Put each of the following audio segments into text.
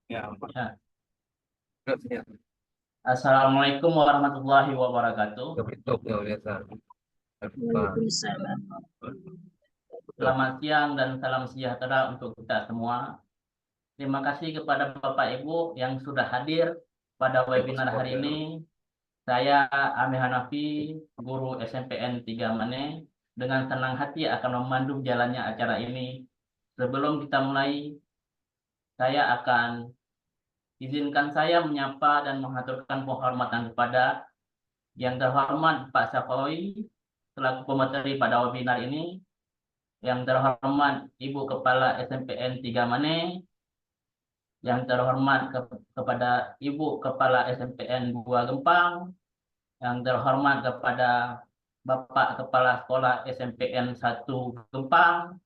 Ya, Ya. ya. Assalamualaikum warahmatullahi wabarakatuh. Ya, biasa. Waalaikumsalam. Selamat siang dan salam sejahtera untuk kita semua. Terima kasih kepada Bapak Ibu yang sudah hadir pada webinar hari ini. Saya Ami Hanafi, guru SMPN 3 Mane, dengan senang hati akan memandu jalannya acara ini. Sebelum kita mulai, saya akan izinkan saya menyapa dan mengaturkan penghormatan kepada yang terhormat Pak Safawi selaku pemateri pada webinar ini, yang terhormat Ibu Kepala SMPN 3 Mane, yang terhormat kepada Ibu Kepala SMPN 2 Gempang, yang terhormat kepada Bapak Kepala Sekolah SMPN 1 Gempang,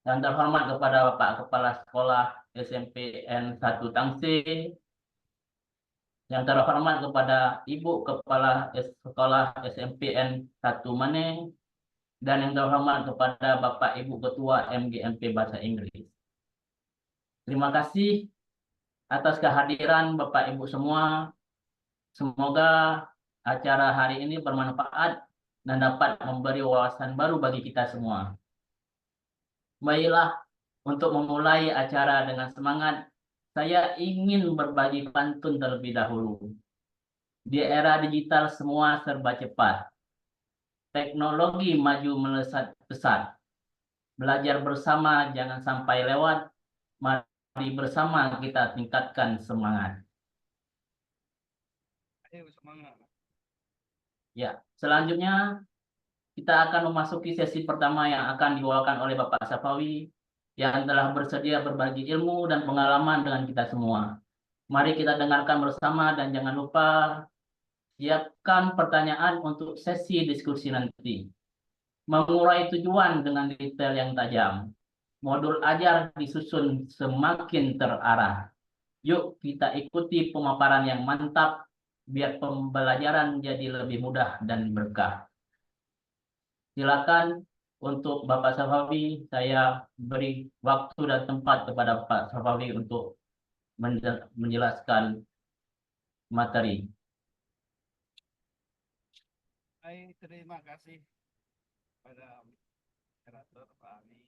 yang terhormat kepada Bapak Kepala Sekolah SMPN 1 Tangsi, yang terhormat kepada Ibu Kepala Sekolah SMPN 1 Mane, dan yang terhormat kepada Bapak Ibu Ketua MGMP Bahasa Inggris. Terima kasih atas kehadiran Bapak Ibu semua. Semoga acara hari ini bermanfaat dan dapat memberi wawasan baru bagi kita semua. Baiklah, untuk memulai acara dengan semangat, saya ingin berbagi pantun terlebih dahulu. Di era digital semua serba cepat. Teknologi maju melesat pesat. Belajar bersama jangan sampai lewat. Mari bersama kita tingkatkan semangat. Ayo semangat. Ya, selanjutnya kita akan memasuki sesi pertama yang akan dibawakan oleh Bapak Safawi yang telah bersedia berbagi ilmu dan pengalaman dengan kita semua. Mari kita dengarkan bersama dan jangan lupa siapkan pertanyaan untuk sesi diskusi nanti. Mengurai tujuan dengan detail yang tajam. Modul ajar disusun semakin terarah. Yuk kita ikuti pemaparan yang mantap biar pembelajaran jadi lebih mudah dan berkah. Silakan untuk Bapak Safawi, saya beri waktu dan tempat kepada Pak Safawi untuk menjelaskan materi. Baik, terima kasih pada moderator Pak Ali.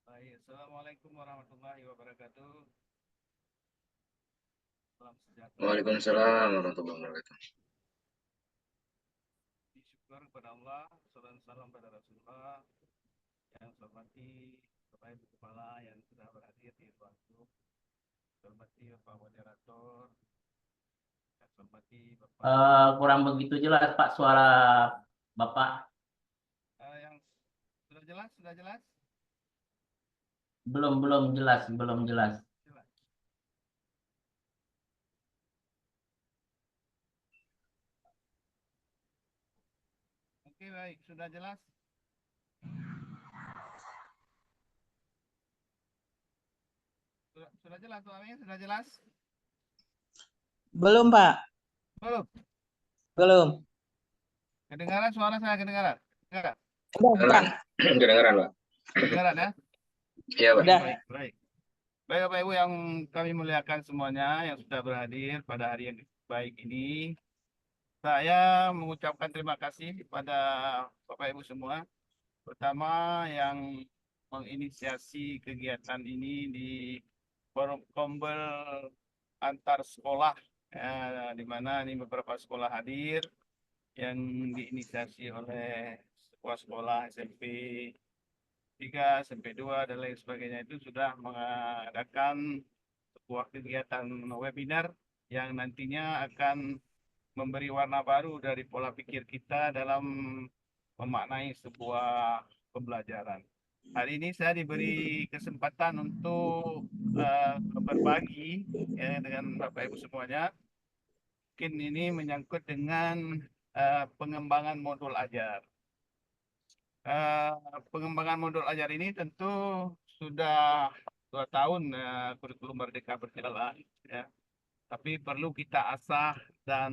Baik, Assalamualaikum warahmatullahi wabarakatuh. Salam sejahtera. Waalaikumsalam warahmatullahi wabarakatuh. Syukur kepada Allah, salam pada Rasulullah. Yang saya hormati Bapak Ibu Kepala yang sudah berhadir di ruang grup. Saya hormati Bapak moderator. Saya hormati Bapak. Kurang begitu jelas Pak suara Bapak. Yang sudah jelas, sudah jelas. Belum jelas. Jelas. Oke, baik, sudah jelas. Sudah jelas, suaranya sudah jelas? Belum, Pak. Belum. Kedengaran suara saya, kedengaran? Kedengaran? Udah. Kedengaran, Pak. Kedengaran ya? Iya, Pak. Udah. Baik. Baik, Bapak Ibu yang kami muliakan semuanya yang sudah berhadir pada hari yang baik ini. Saya mengucapkan terima kasih kepada Bapak Ibu semua. Pertama yang menginisiasi kegiatan ini di forum Kombel antar sekolah, di mana ini beberapa sekolah hadir yang diinisiasi oleh sekolah SMP 3, SMP 2, dan lain sebagainya itu sudah mengadakan sebuah kegiatan webinar yang nantinya akan memberi warna baru dari pola pikir kita dalam memaknai sebuah pembelajaran. Hari ini saya diberi kesempatan untuk berbagi ya, dengan Bapak Ibu semuanya. Mungkin ini menyangkut dengan pengembangan modul ajar. Pengembangan modul ajar ini tentu sudah 2 tahun kurikulum Merdeka berjalan, ya. Tapi perlu kita asah dan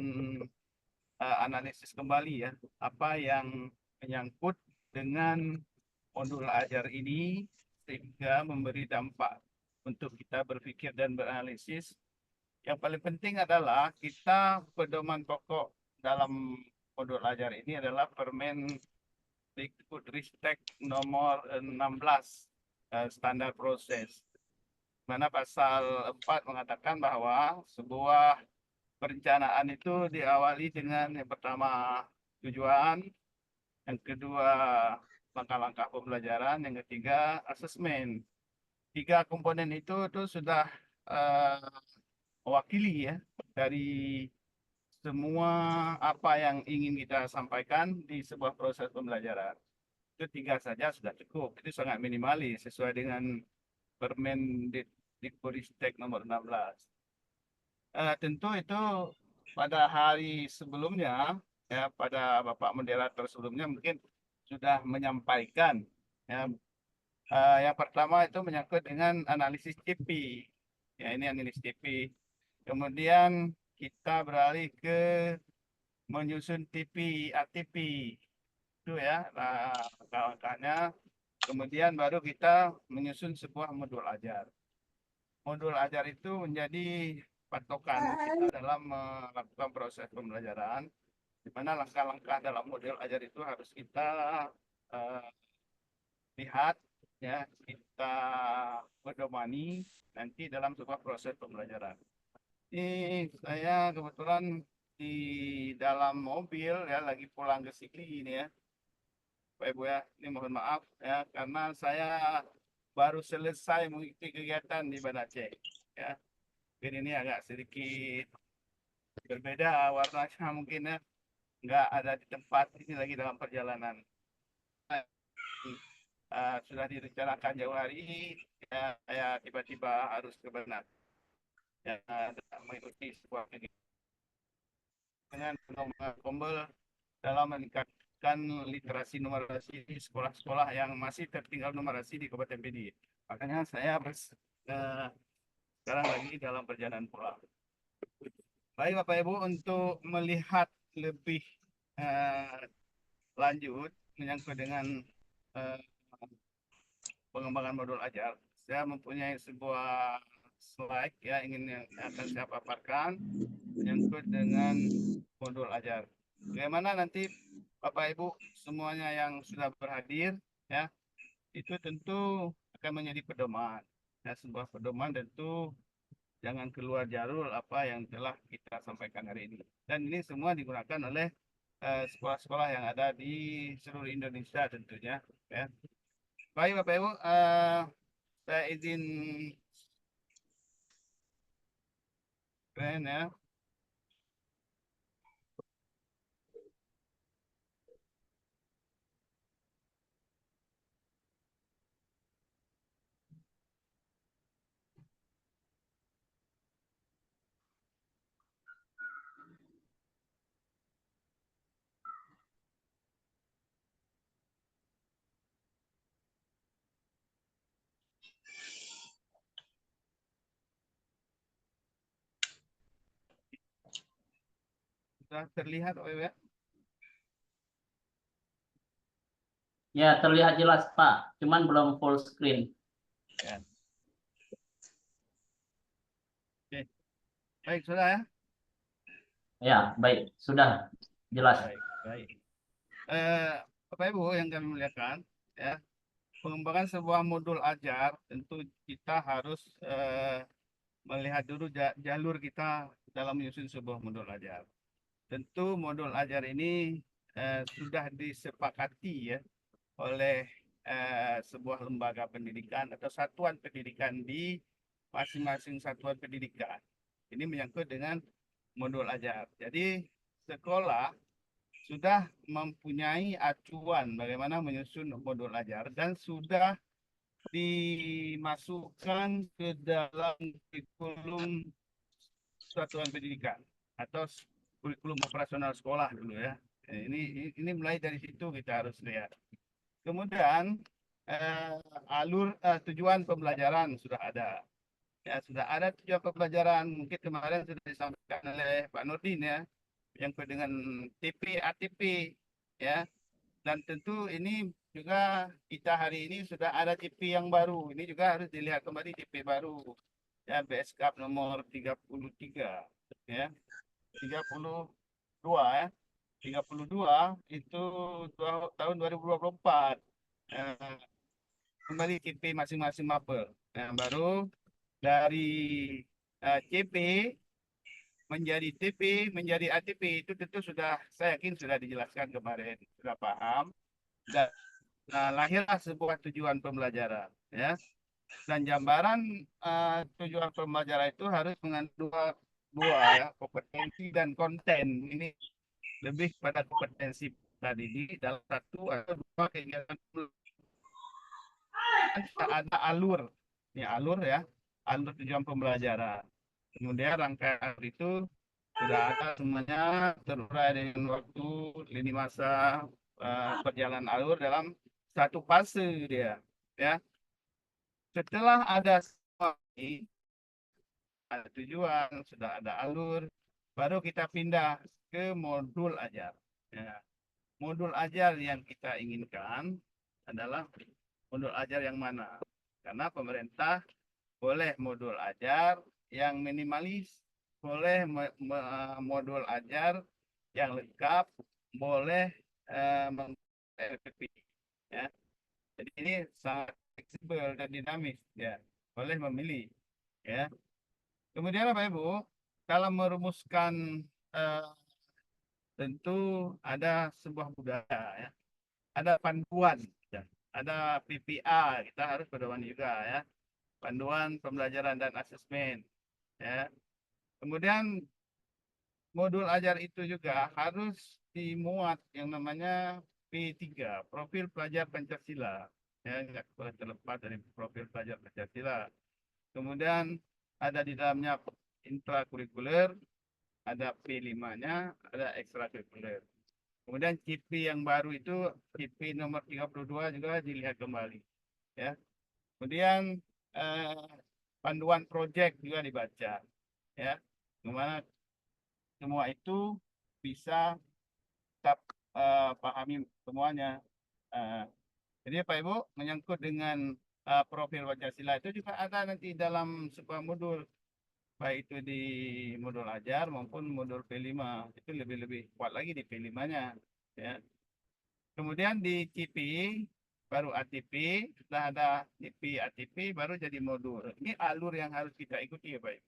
analisis kembali ya, apa yang menyangkut dengan modul ajar ini sehingga memberi dampak untuk kita berpikir dan beranalisis. Yang paling penting adalah kita pedoman pokok dalam modul ajar ini adalah Permendikbudristek nomor 16 standar proses. Mana pasal 4 mengatakan bahwa sebuah perencanaan itu diawali dengan yang pertama tujuan, yang kedua langkah-langkah pembelajaran, yang ketiga asesmen. Tiga komponen itu sudah mewakili ya dari semua apa yang ingin kita sampaikan di sebuah proses pembelajaran. Itu tiga saja sudah cukup. Itu sangat minimalis sesuai dengan Permendikbudristek nomor 16. Tentu itu pada hari sebelumnya ya, pada Bapak Moderator sebelumnya mungkin sudah menyampaikan ya. Yang pertama itu menyangkut dengan analisis TP. Ya, ini analisis TP. Kemudian kita beralih ke menyusun TP ATP. Itu ya langkah-langkahnya. Kemudian baru kita menyusun sebuah modul ajar. Modul ajar itu menjadi patokan kita dalam melakukan proses pembelajaran, di mana langkah-langkah dalam modul ajar itu harus kita lihat, ya, kita pedomani nanti dalam sebuah proses pembelajaran. Ini saya kebetulan di dalam mobil ya, lagi pulang ke sini ini ya, Pak Ibu ya. Ini mohon maaf ya, karena saya baru selesai mengikuti kegiatan di Banda Aceh ya. Mungkin ini agak sedikit berbeda warnanya mungkin ya, nggak ada di tempat, ini lagi dalam perjalanan. Sudah direncanakan jauh hari ya, saya tiba-tiba harus ke Banda ya, mengikuti sebuah kegiatan dengan Kombel dalam meningkatkan literasi numerasi di sekolah-sekolah yang masih tertinggal numerasi di Kabupaten Pidi. Makanya saya sekarang lagi dalam perjalanan pulang. Baik Bapak Ibu, untuk melihat lebih lanjut menyangkut dengan pengembangan modul ajar, saya mempunyai sebuah slide ya, yang akan saya paparkan menyangkut dengan modul ajar. Bagaimana nanti Bapak Ibu semuanya yang sudah berhadir ya, itu tentu akan menjadi pedoman. Ya, sebuah pedoman tentu jangan keluar jalur apa yang telah kita sampaikan hari ini. Dan ini semua digunakan oleh sekolah-sekolah yang ada di seluruh Indonesia tentunya. Ya. Baik Bapak Ibu, saya izin ya. Sudah terlihat Bapak Ibu ya? Ya, terlihat jelas Pak, cuman belum full screen. Ya. Oke. Baik, sudah ya? Ya, baik, sudah jelas. Baik, baik. Bapak Ibu yang kami muliakan, ya, pengembangan sebuah modul ajar tentu kita harus melihat dulu jalur kita dalam menyusun sebuah modul ajar. Tentu modul ajar ini sudah disepakati ya oleh sebuah lembaga pendidikan atau satuan pendidikan di masing-masing satuan pendidikan. Ini menyangkut dengan modul ajar. Jadi sekolah sudah mempunyai acuan bagaimana menyusun modul ajar dan sudah dimasukkan ke dalam kurikulum satuan pendidikan atau kurikulum operasional sekolah dulu ya. Ini mulai dari situ kita harus lihat. Kemudian tujuan pembelajaran sudah ada. Ya, sudah ada tujuan pembelajaran. Mungkin kemarin sudah disampaikan oleh Pak Nurdin ya, yang dengan TP ATP ya. Dan tentu ini juga kita hari ini sudah ada CP yang baru. Ini juga harus dilihat kembali CP baru. Ya, BSKAP nomor 33 ya. 32 ya. 32 itu tahun 2024. Kembali CP masing-masing mapel. Yang baru dari CP menjadi TP, menjadi ATP itu tentu sudah, saya yakin sudah dijelaskan kemarin, sudah paham. Dan lahirlah sebuah tujuan pembelajaran, ya. Dan gambaran tujuan pembelajaran itu harus mengandung dua ya, kompetensi dan konten. Ini lebih pada kompetensi tadi dalam satu atau dua kegiatan ada alur, ya alur ya, alur tujuan pembelajaran. Kemudian rangkaian alur itu sudah ada semuanya terurai dengan waktu lini masa perjalanan alur dalam satu fase dia, ya. Setelah ada semua ini, ada tujuan, sudah ada alur, baru kita pindah ke modul ajar. Ya. Modul ajar yang kita inginkan adalah modul ajar yang mana? Karena pemerintah boleh modul ajar yang minimalis, boleh modul ajar yang lengkap, boleh RPP. Ya. Jadi ini sangat fleksibel dan dinamis, ya. Boleh memilih, ya. Kemudian Bapak Ibu, dalam merumuskan tentu ada sebuah budaya, ya. Ada panduan, ya. Ada PPA, kita harus pedoman juga, ya. Panduan pembelajaran dan asesmen, ya. Kemudian modul ajar itu juga harus dimuat yang namanya P3, profil pelajar Pancasila. Ya, nggak boleh terlepas dari profil pelajar Pancasila. Kemudian ada di dalamnya intrakurikuler, ada P5-nya, ada ekstrakurikuler. Kemudian CP yang baru itu CP nomor 32 juga dilihat kembali, ya. Kemudian panduan proyek juga dibaca, ya. Gimana semua itu bisa tetap pahami semuanya. Jadi Pak Ibu, menyangkut dengan profil Pancasila itu juga ada nanti dalam sebuah modul, baik itu di modul ajar maupun modul P5. Itu lebih kuat lagi di P5-nya. Ya. Kemudian di CP, baru ATP, setelah ada CP, ATP, baru jadi modul. Ini alur yang harus kita ikuti ya Pak Ibu.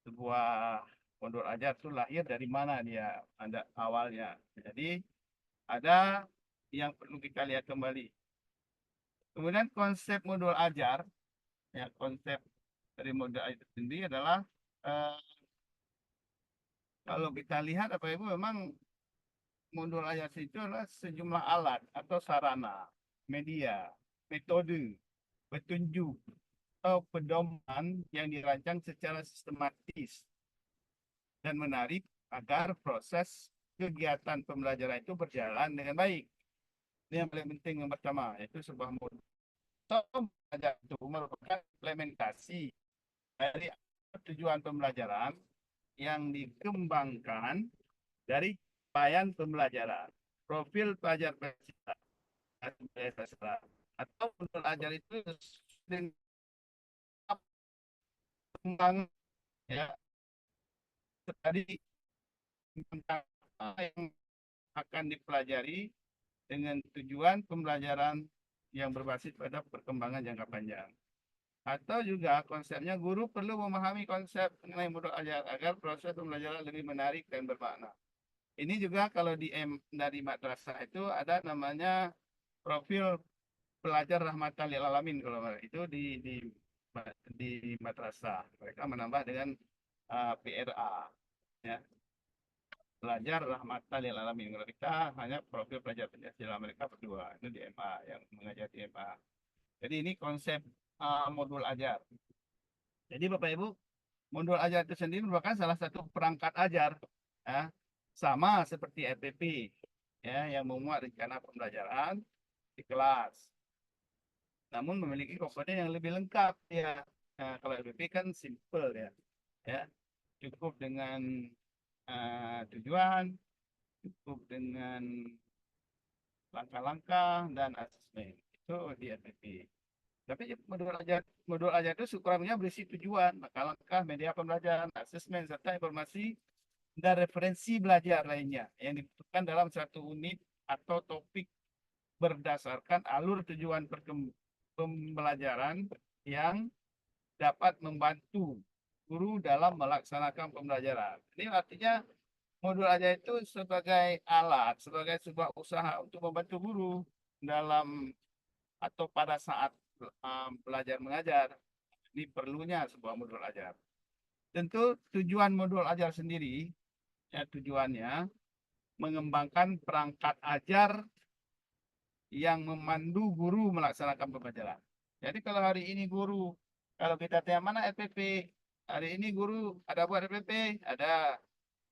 Sebuah modul ajar itu lahir dari mana dia, ada awalnya. Jadi ada yang perlu kita lihat kembali. Kemudian konsep modul ajar, ya konsep dari modul ajar sendiri adalah kalau kita lihat apa Ibu, memang modul ajar itu adalah sejumlah alat atau sarana, media, metode, petunjuk atau pedoman yang dirancang secara sistematis dan menarik agar proses kegiatan pembelajaran itu berjalan dengan baik. Ini yang paling penting yang pertama, yaitu sebuah modul belajar itu merupakan implementasi dari tujuan pembelajaran yang dikembangkan dari capaian pembelajaran. Profil pelajar Pancasila atau modul ajar itu dengan kembang ya tadi tentang apa yang akan dipelajari dengan tujuan pembelajaran yang berbasis pada perkembangan jangka panjang. Atau juga konsepnya guru perlu memahami konsep mengenai modul ajar agar proses pembelajaran lebih menarik dan bermakna. Ini juga kalau dari madrasah itu ada namanya profil pelajar rahmatan lil alamin, kalau itu di madrasah mereka menambah dengan PRA, ya. Pelajar rahmatan lil alamin. Kalau kita hanya profil pelajar Pancasila, mereka berdua itu di MA yang mengajar di MA. Jadi ini konsep modul ajar. Jadi Bapak Ibu, modul ajar itu sendiri merupakan salah satu perangkat ajar, ya, sama seperti RPP, ya, yang memuat rencana pembelajaran di kelas. Namun memiliki komponen yang lebih lengkap, ya. Nah, kalau RPP kan simple ya, cukup dengan tujuan, cukup dengan langkah-langkah dan asesmen. Itu di RPP. Tapi modul ajar itu sekurangnya berisi tujuan, langkah-langkah, media pembelajaran, asesmen, serta informasi dan referensi belajar lainnya yang dibutuhkan dalam satu unit atau topik berdasarkan alur tujuan pembelajaran yang dapat membantu guru dalam melaksanakan pembelajaran. Ini artinya modul ajar itu sebagai alat, sebagai sebuah usaha untuk membantu guru dalam atau pada saat belajar mengajar. Ini perlunya sebuah modul ajar. Tentu tujuan modul ajar sendiri, ya tujuannya mengembangkan perangkat ajar yang memandu guru melaksanakan pembelajaran. Jadi kalau hari ini guru, kalau kita tanya mana RPP, hari ini guru ada buat RPP, ada.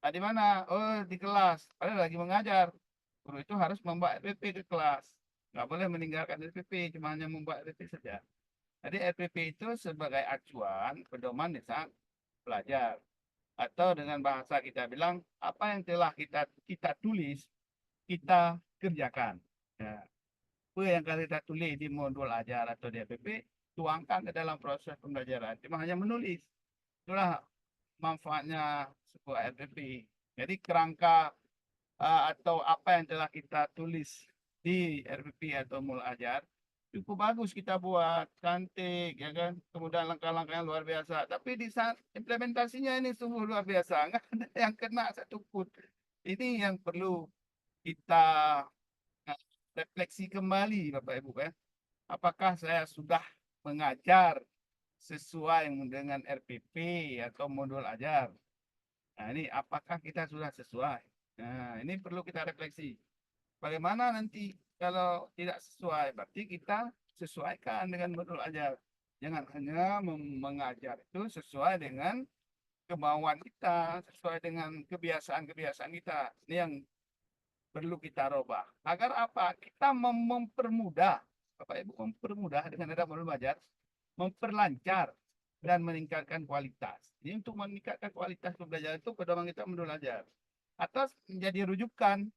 Di mana? Oh, di kelas. Padahal lagi mengajar. Guru itu harus membawa RPP ke kelas. Nggak boleh meninggalkan RPP, cuma hanya membuat RPP saja. Jadi RPP itu sebagai acuan, pedoman di saat belajar. Atau dengan bahasa kita bilang, apa yang telah kita tulis, kita kerjakan. Ya. Apa yang kita tulis di modul ajar atau di RPP, tuangkan ke dalam proses pembelajaran. Cuma hanya menulis. Itulah manfaatnya sebuah RPP. Jadi kerangka atau apa yang telah kita tulis di RPP atau modul ajar cukup bagus kita buat, cantik, ya kan? Kemudian langkah-langkah yang luar biasa. Tapi di saat implementasinya ini sungguh luar biasa, nggak ada yang kena satu pun. Ini yang perlu kita refleksi kembali, Bapak Ibu ya. Apakah saya sudah mengajar sesuai dengan RPP atau modul ajar? Nah, ini apakah kita sudah sesuai? Nah, ini perlu kita refleksi. Bagaimana nanti kalau tidak sesuai? Berarti kita sesuaikan dengan modul ajar. Jangan hanya mengajar itu sesuai dengan kemauan kita, sesuai dengan kebiasaan-kebiasaan kita. Ini yang perlu kita robah. Agar apa? Kita mempermudah, Bapak Ibu, mempermudah dengan ada modul ajar, memperlancar dan meningkatkan kualitas. Ini untuk meningkatkan kualitas pembelajaran itu pedoman kita modul ajar. Atau menjadi rujukan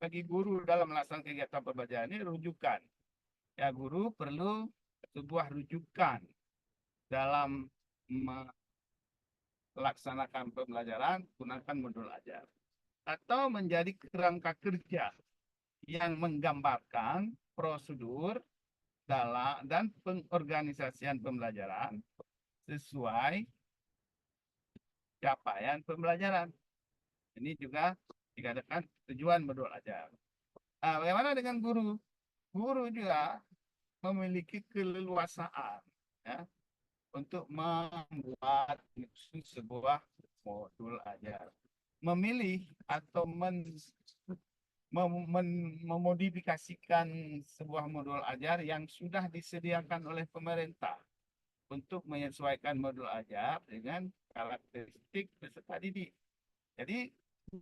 bagi guru dalam melaksanakan kegiatan pembelajaran ini rujukan. Ya, guru perlu sebuah rujukan dalam melaksanakan pembelajaran gunakan modul ajar. Atau menjadi kerangka kerja yang menggambarkan prosedur dan pengorganisasian pembelajaran sesuai capaian pembelajaran. Ini juga dikatakan tujuan modul ajar. Bagaimana dengan guru? Guru juga memiliki keleluasaan ya, untuk membuat sebuah modul ajar. Memilih atau memodifikasikan sebuah modul ajar yang sudah disediakan oleh pemerintah untuk menyesuaikan modul ajar dengan karakteristik peserta didik. Jadi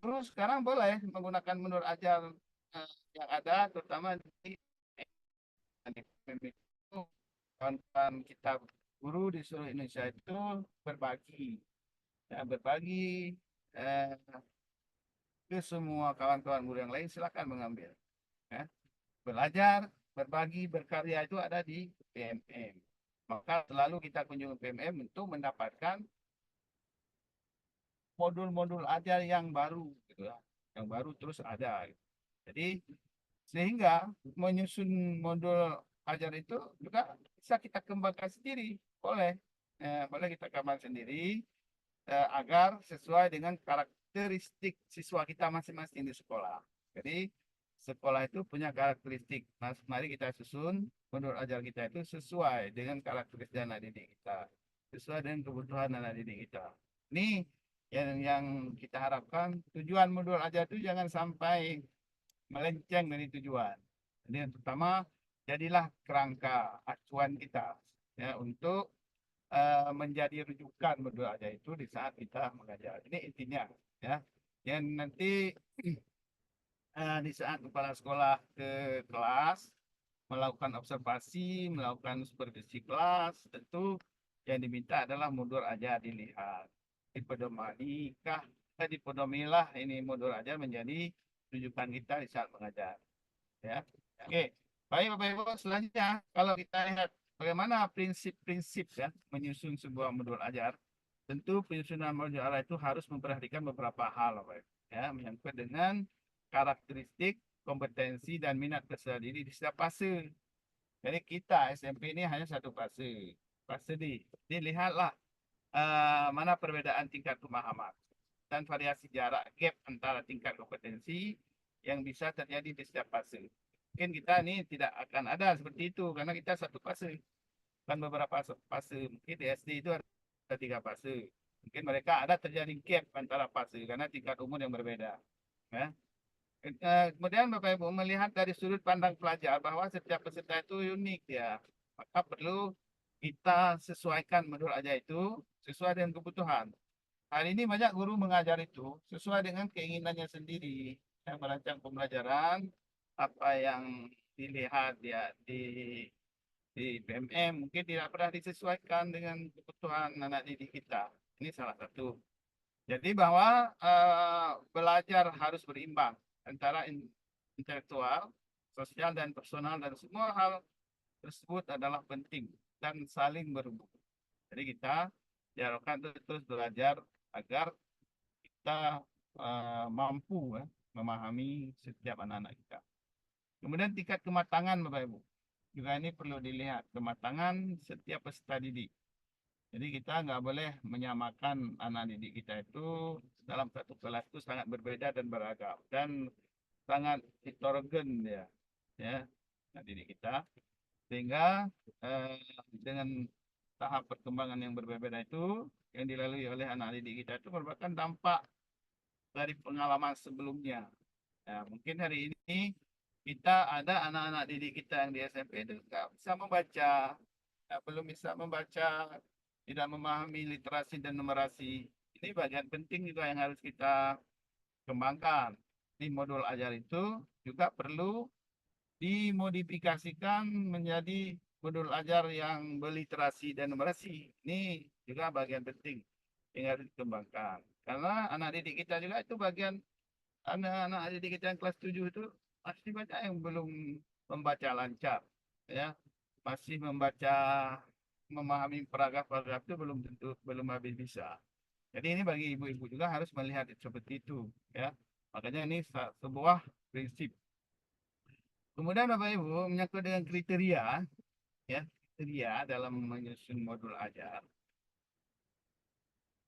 guru sekarang boleh menggunakan modul ajar yang ada, terutama di kawan-kawan kita guru di seluruh Indonesia itu berbagi, ya, berbagi ke semua kawan-kawan guru yang lain, silakan mengambil. Ya. Belajar, berbagi, berkarya itu ada di PMM. Maka selalu kita kunjungi PMM untuk mendapatkan modul-modul ajar yang baru, gitu ya. Yang baru terus ada. Gitu. Jadi sehingga menyusun modul ajar itu juga bisa kita kembangkan sendiri, boleh kita kembangkan sendiri agar sesuai dengan karakteristik siswa kita masing-masing di sekolah. Jadi sekolah itu punya karakteristik. Nah, mari kita susun modul ajar kita itu sesuai dengan karakteristik anak didik kita, sesuai dengan kebutuhan anak didik kita. Ini yang kita harapkan tujuan modul ajar itu jangan sampai melenceng dari tujuan. Jadi yang pertama, jadilah kerangka acuan kita ya untuk menjadi rujukan modul ajar itu di saat kita mengajar. Ini intinya ya. Yang nanti di saat kepala sekolah ke kelas melakukan observasi, melakukan supervisi kelas, tentu yang diminta adalah modul ajar dilihat. Dipedomilah ini modul ajar menjadi rujukan kita di saat mengajar. Ya. Oke, baik Bapak Ibu, selanjutnya kalau kita lihat bagaimana prinsip-prinsip ya menyusun sebuah modul ajar, tentu penyusunan modul ajar itu harus memperhatikan beberapa hal, Bapak Ibu, ya, menyangkut dengan karakteristik, kompetensi dan minat peserta didik di setiap fase. Jadi kita SMP ini hanya satu fase, fase D. Dilihatlah mana perbedaan tingkat pemahaman dan variasi jarak gap antara tingkat kompetensi yang bisa terjadi di setiap fase. Mungkin kita ini tidak akan ada seperti itu karena kita satu fase, kan beberapa fase. Mungkin di SD itu ada 3 fase. Mungkin mereka ada terjadi gap antara fase karena tingkat umur yang berbeda. Ya. Kemudian Bapak Ibu melihat dari sudut pandang pelajar bahwa setiap peserta itu unik ya, maka perlu kita sesuaikan modul ajar itu sesuai dengan kebutuhan. Hari ini banyak guru mengajar itu sesuai dengan keinginannya sendiri. Yang merancang pembelajaran, apa yang dilihat ya di PMM mungkin tidak pernah disesuaikan dengan kebutuhan anak didik kita. Ini salah satu. Jadi bahwa belajar harus berimbang antara intelektual, sosial, dan personal, dan semua hal tersebut adalah penting dan saling berhubungan. Jadi kita diharapkan terus belajar agar kita mampu memahami setiap anak-anak kita. Kemudian tingkat kematangan Bapak Ibu. Juga ini perlu dilihat kematangan setiap peserta didik. Jadi kita nggak boleh menyamakan anak didik kita itu dalam satu kelas itu sangat berbeda dan beragam dan sangat heterogen ya anak didik kita sehingga dengan tahap perkembangan yang berbeda itu yang dilalui oleh anak didik kita itu merupakan dampak dari pengalaman sebelumnya. Nah, mungkin hari ini kita ada anak-anak didik kita yang di SMP itu nggak bisa membaca, belum bisa membaca, tidak memahami literasi dan numerasi. Ini bagian penting juga yang harus kita kembangkan. Di modul ajar itu juga perlu dimodifikasikan menjadi modul ajar yang berliterasi dan numerasi. Ini juga bagian penting yang harus dikembangkan. Karena anak didik kita juga itu bagian anak-anak didik kita yang kelas 7 itu masih banyak yang belum membaca lancar. Ya, masih membaca memahami paragraf-paragraf itu belum tentu belum habis bisa. Jadi ini bagi ibu-ibu juga harus melihat seperti itu ya. Makanya ini sebuah prinsip. Kemudian Bapak Ibu menyangkut dengan kriteria ya, kriteria dalam menyusun modul ajar.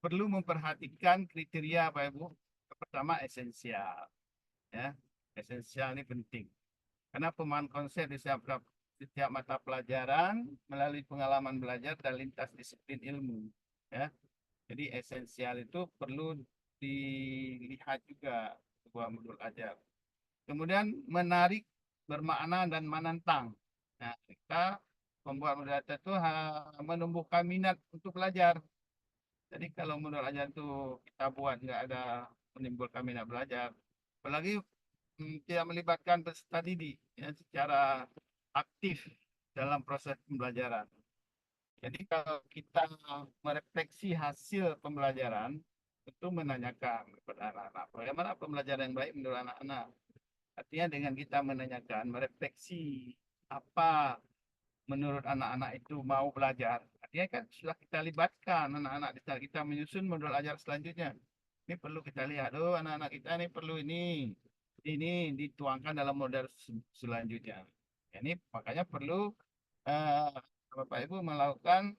Perlu memperhatikan kriteria Bapak Ibu. Pertama esensial ya. Esensial ini penting. Karena pemahaman konsep di setiap mata pelajaran melalui pengalaman belajar dan lintas disiplin ilmu ya. Jadi esensial itu perlu dilihat juga sebuah modul ajar. Kemudian menarik, bermakna dan menantang. Nah, kita membuat modul ajar itu menumbuhkan minat untuk belajar. Jadi kalau modul ajar itu kita buat nggak ada menimbulkan minat belajar, apalagi tidak melibatkan peserta didik ya, secara aktif dalam proses pembelajaran. Jadi kalau kita merefleksi hasil pembelajaran, tentu menanyakan kepada anak-anak, bagaimana pembelajaran yang baik menurut anak-anak. Artinya dengan kita menanyakan, merefleksi apa menurut anak-anak itu mau belajar. Artinya kan sudah kita libatkan anak-anak di saat kita menyusun modul ajar selanjutnya. Ini perlu kita lihat, oh anak-anak kita ini perlu ini dituangkan dalam model selanjutnya. Ini makanya perlu eh, Bapak Ibu melakukan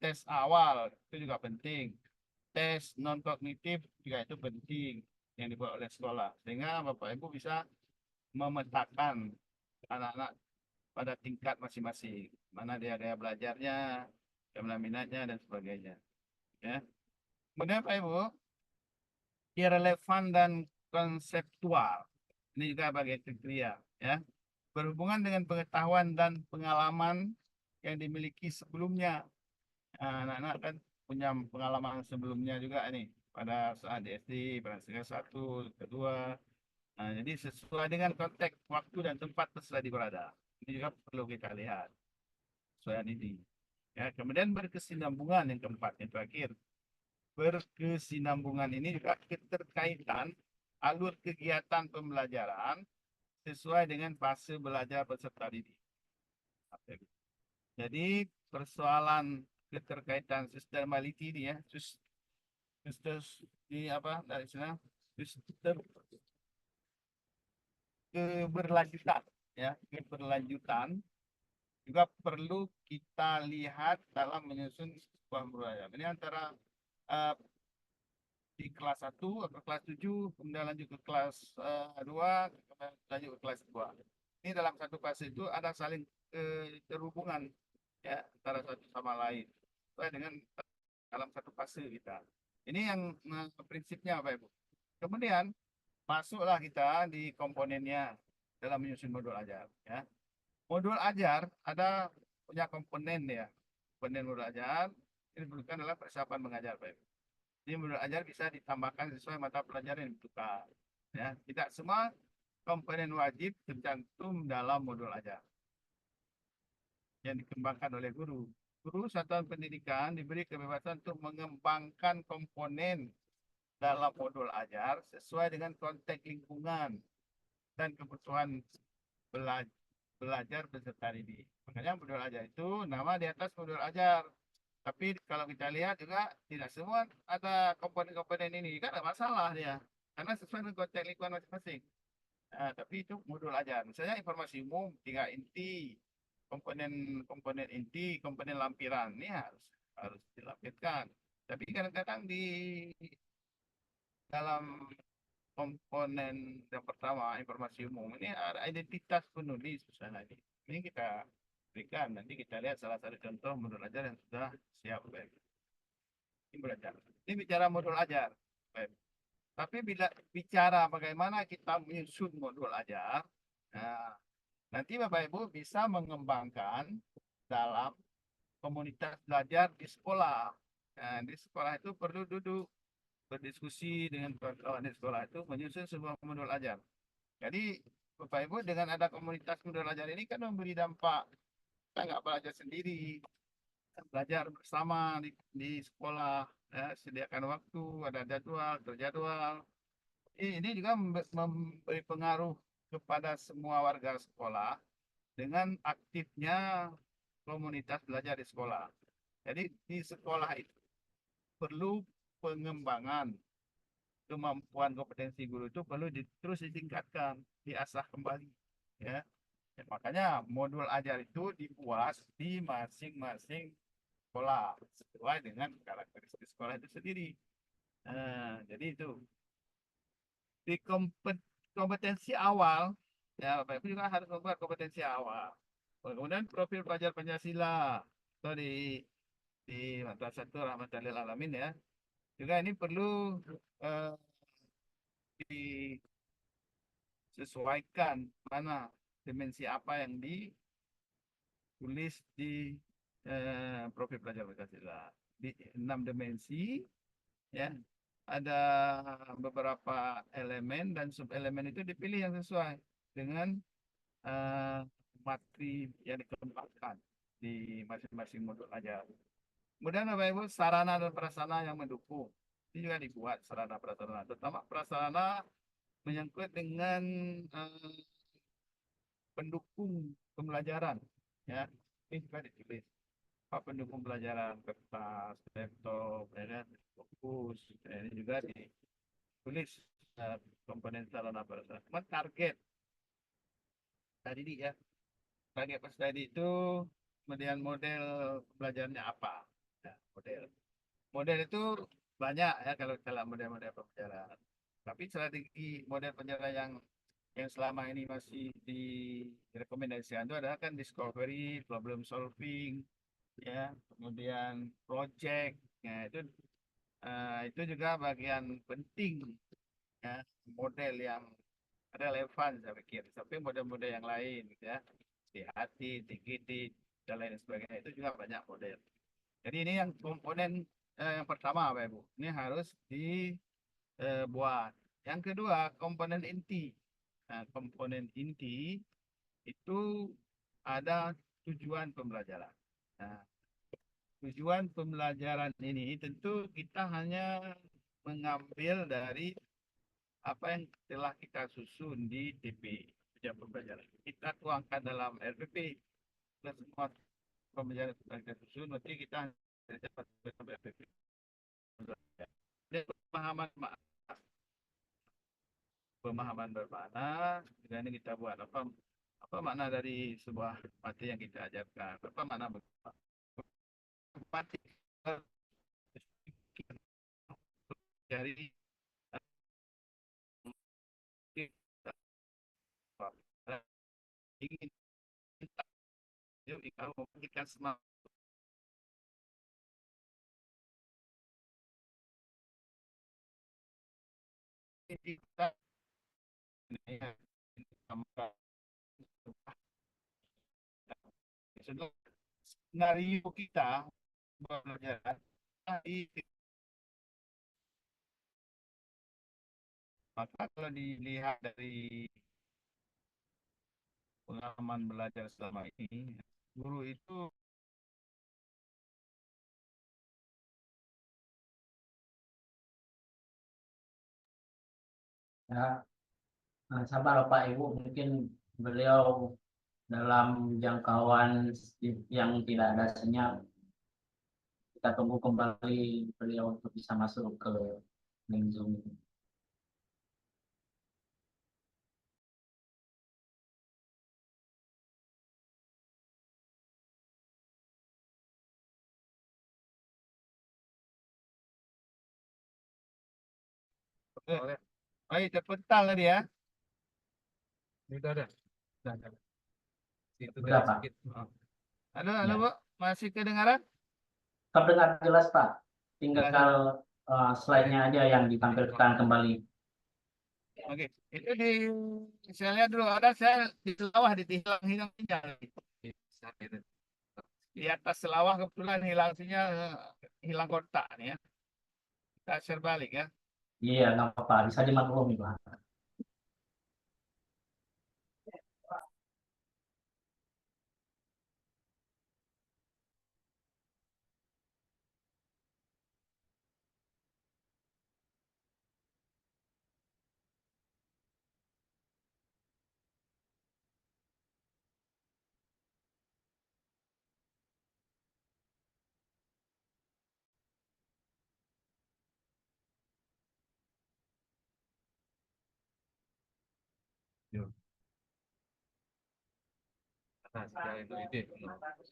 tes awal itu juga penting. Tes non kognitif juga itu penting yang dibuat oleh sekolah sehingga Bapak Ibu bisa memetakan anak-anak pada tingkat masing-masing, mana dia gaya belajarnya, jumlah minatnya dan sebagainya. Ya. Kemudian Pak Ibu, dia relevan dan konseptual. Ini juga bagian kriteria, ya. Berhubungan dengan pengetahuan dan pengalaman yang dimiliki sebelumnya. Anak-anak kan punya pengalaman sebelumnya juga nih pada saat di SD, pada saat 1, kedua. Nah, jadi sesuai dengan konteks waktu dan tempat peserta berada. Ini juga perlu kita lihat. Soal ini. Ya, kemudian berkesinambungan yang keempat, yang terakhir. Berkesinambungan ini juga keterkaitan alur kegiatan pembelajaran sesuai dengan fase belajar peserta didik. Jadi persoalan keterkaitan sustainability ini ya, di apa dari sana, keberlanjutan ya, keberlanjutan juga perlu kita lihat dalam menyusun sebuah budaya. Ini antara di kelas 1 atau kelas 7, kemudian lanjut ke kelas 2, kemudian lanjut ke kelas 2. Ini dalam satu fase itu ada saling terhubungan ya antara satu sama lain. Sesuai dengan dalam satu fase kita. Ini yang prinsipnya Bapak Ibu. Kemudian masuklah kita di komponennya dalam menyusun modul ajar ya. Modul ajar ada punya komponen ya. Komponen modul ajar ini diperlukan adalah persiapan mengajar Bapak Ibu. Jadi modul ajar bisa ditambahkan sesuai mata pelajaran yang dibutuhkan. Ya, tidak semua komponen wajib tercantum dalam modul ajar yang dikembangkan oleh guru. Guru satuan pendidikan diberi kebebasan untuk mengembangkan komponen dalam modul ajar sesuai dengan konteks lingkungan dan kebutuhan belajar peserta didik. Makanya modul ajar itu nama di atas modul ajar. Tapi kalau kita lihat juga tidak semua ada komponen-komponen ini, kan ada masalah dia. Karena sesuai dengan konteks lingkungan masing-masing. Nah, tapi itu modul ajar. Misalnya informasi umum, 3 inti, komponen inti, komponen lampiran. Ini harus dilampirkan. Tapi kadang-kadang di dalam komponen yang pertama, informasi umum, ini ada identitas penulis misalnya ini. Ini kita berikan, nanti kita lihat salah satu contoh modul ajar yang sudah siap. Baik. Ini belajar. Ini bicara modul ajar. Baik. Tapi bila bicara bagaimana kita menyusun modul ajar, nah, nanti Bapak Ibu bisa mengembangkan dalam komunitas belajar di sekolah. Nah, di sekolah itu perlu duduk berdiskusi dengan kawan-kawan di sekolah itu menyusun sebuah modul ajar. Jadi Bapak Ibu dengan ada komunitas modul ajar ini kan memberi dampak. Kita nggak belajar sendiri, kita belajar bersama di sekolah. Ya, sediakan waktu, ada jadwal, terjadwal. Ini juga memberi pengaruh kepada semua warga sekolah dengan aktifnya komunitas belajar di sekolah. Jadi di sekolah itu perlu pengembangan kemampuan kompetensi guru itu perlu terus ditingkatkan, diasah kembali. Ya. Ya, makanya modul ajar itu dibuat di masing-masing sekolah sesuai dengan karakteristik sekolah itu sendiri. Jadi itu di kompetensi awal ya Bapak Ibu juga harus membuat kompetensi awal. Kemudian profil pelajar Pancasila atau di Madrasah Rahmatan lil Alamin ya. Juga ini perlu disesuaikan mana dimensi apa yang ditulis di profil pelajar Pancasila. Di 6 dimensi ya ada beberapa elemen dan subelemen itu dipilih yang sesuai dengan materi yang dikembangkan di masing-masing modul ajar. Kemudian Bapak Ibu sarana dan prasarana yang mendukung ini juga dibuat sarana prasarana, terutama prasarana menyangkut dengan pendukung pembelajaran ya ini juga ditulis pendukung pelajaran kertas, laptop, ya kan, fokus ini juga ditulis komponen sarana prasarana. Target tadi ya target pas tadi itu kemudian model pembelajarannya apa ya, model itu banyak ya kalau dalam model-model pembelajaran. Tapi strategi model pembelajaran yang selama ini masih direkomendasikan itu adalah kan discovery, problem solving, ya, kemudian project, ya itu juga bagian penting ya model yang relevan saya pikir. Tapi model-model yang lain, gitu ya, hati, TGD dan lain sebagainya itu juga banyak model. Jadi ini yang komponen yang pertama, Bapak Ibu. Ini harus dibuat. Yang kedua, komponen inti. Nah, komponen inti itu ada tujuan pembelajaran. Nah, tujuan pembelajaran ini tentu kita hanya mengambil dari apa yang telah kita susun di TP. jam pembelajaran. Kita tuangkan dalam RPP dan semua pembelajaran kita susun, nanti kita dapat RPP. Dan pemahaman bermakna, dan ini kita buat apa makna dari sebuah materi yang kita ajarkan, apa makna materi dari ingin kita memberikan semangat kita skenario kita belajar maka kalau dilihat dari pengalaman belajar selama ini, guru itu Ya, sabar Bapak Ibu, mungkin beliau dalam jangkauan yang tidak ada sinyal. Kita tunggu kembali beliau untuk bisa masuk ke link Zoom. baik terpental tadi ya. Sudah ada. Itu Sudah, Pak. sedikit. Halo, Ya. Bu, masih kedengaran? Terdengar jelas, Pak. Tinggal slide-nya aja yang ditampilkan kembali. Oke, itu saya lihat dulu ada saya di sawah hilang sinyal. Di atas selawah kebetulan hilang sinyal, hilang kontak nih ya. Kita share balik ya. Iya, nggak apa-apa. Bisa dimaklumi, Pak.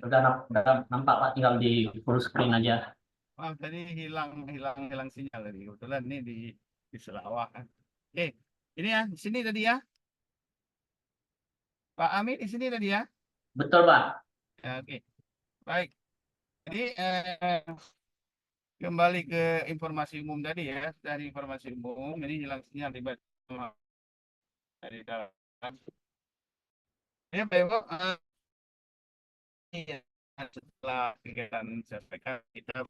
Sudah nampak, Pak. Tinggal di full screen aja. Tadi hilang sinyal tadi. Kebetulan ini di Selawah kan. Oke, ini ya di sini tadi ya. Pak Amin di sini tadi ya. Betul, Pak. Ya, oke, baik. Jadi kembali ke informasi umum tadi ya. Dari informasi umum ini hilang sinyal tiba-tiba dari dalam. Ya, Pak Ibu, iya, setelah kegiatan SPK kita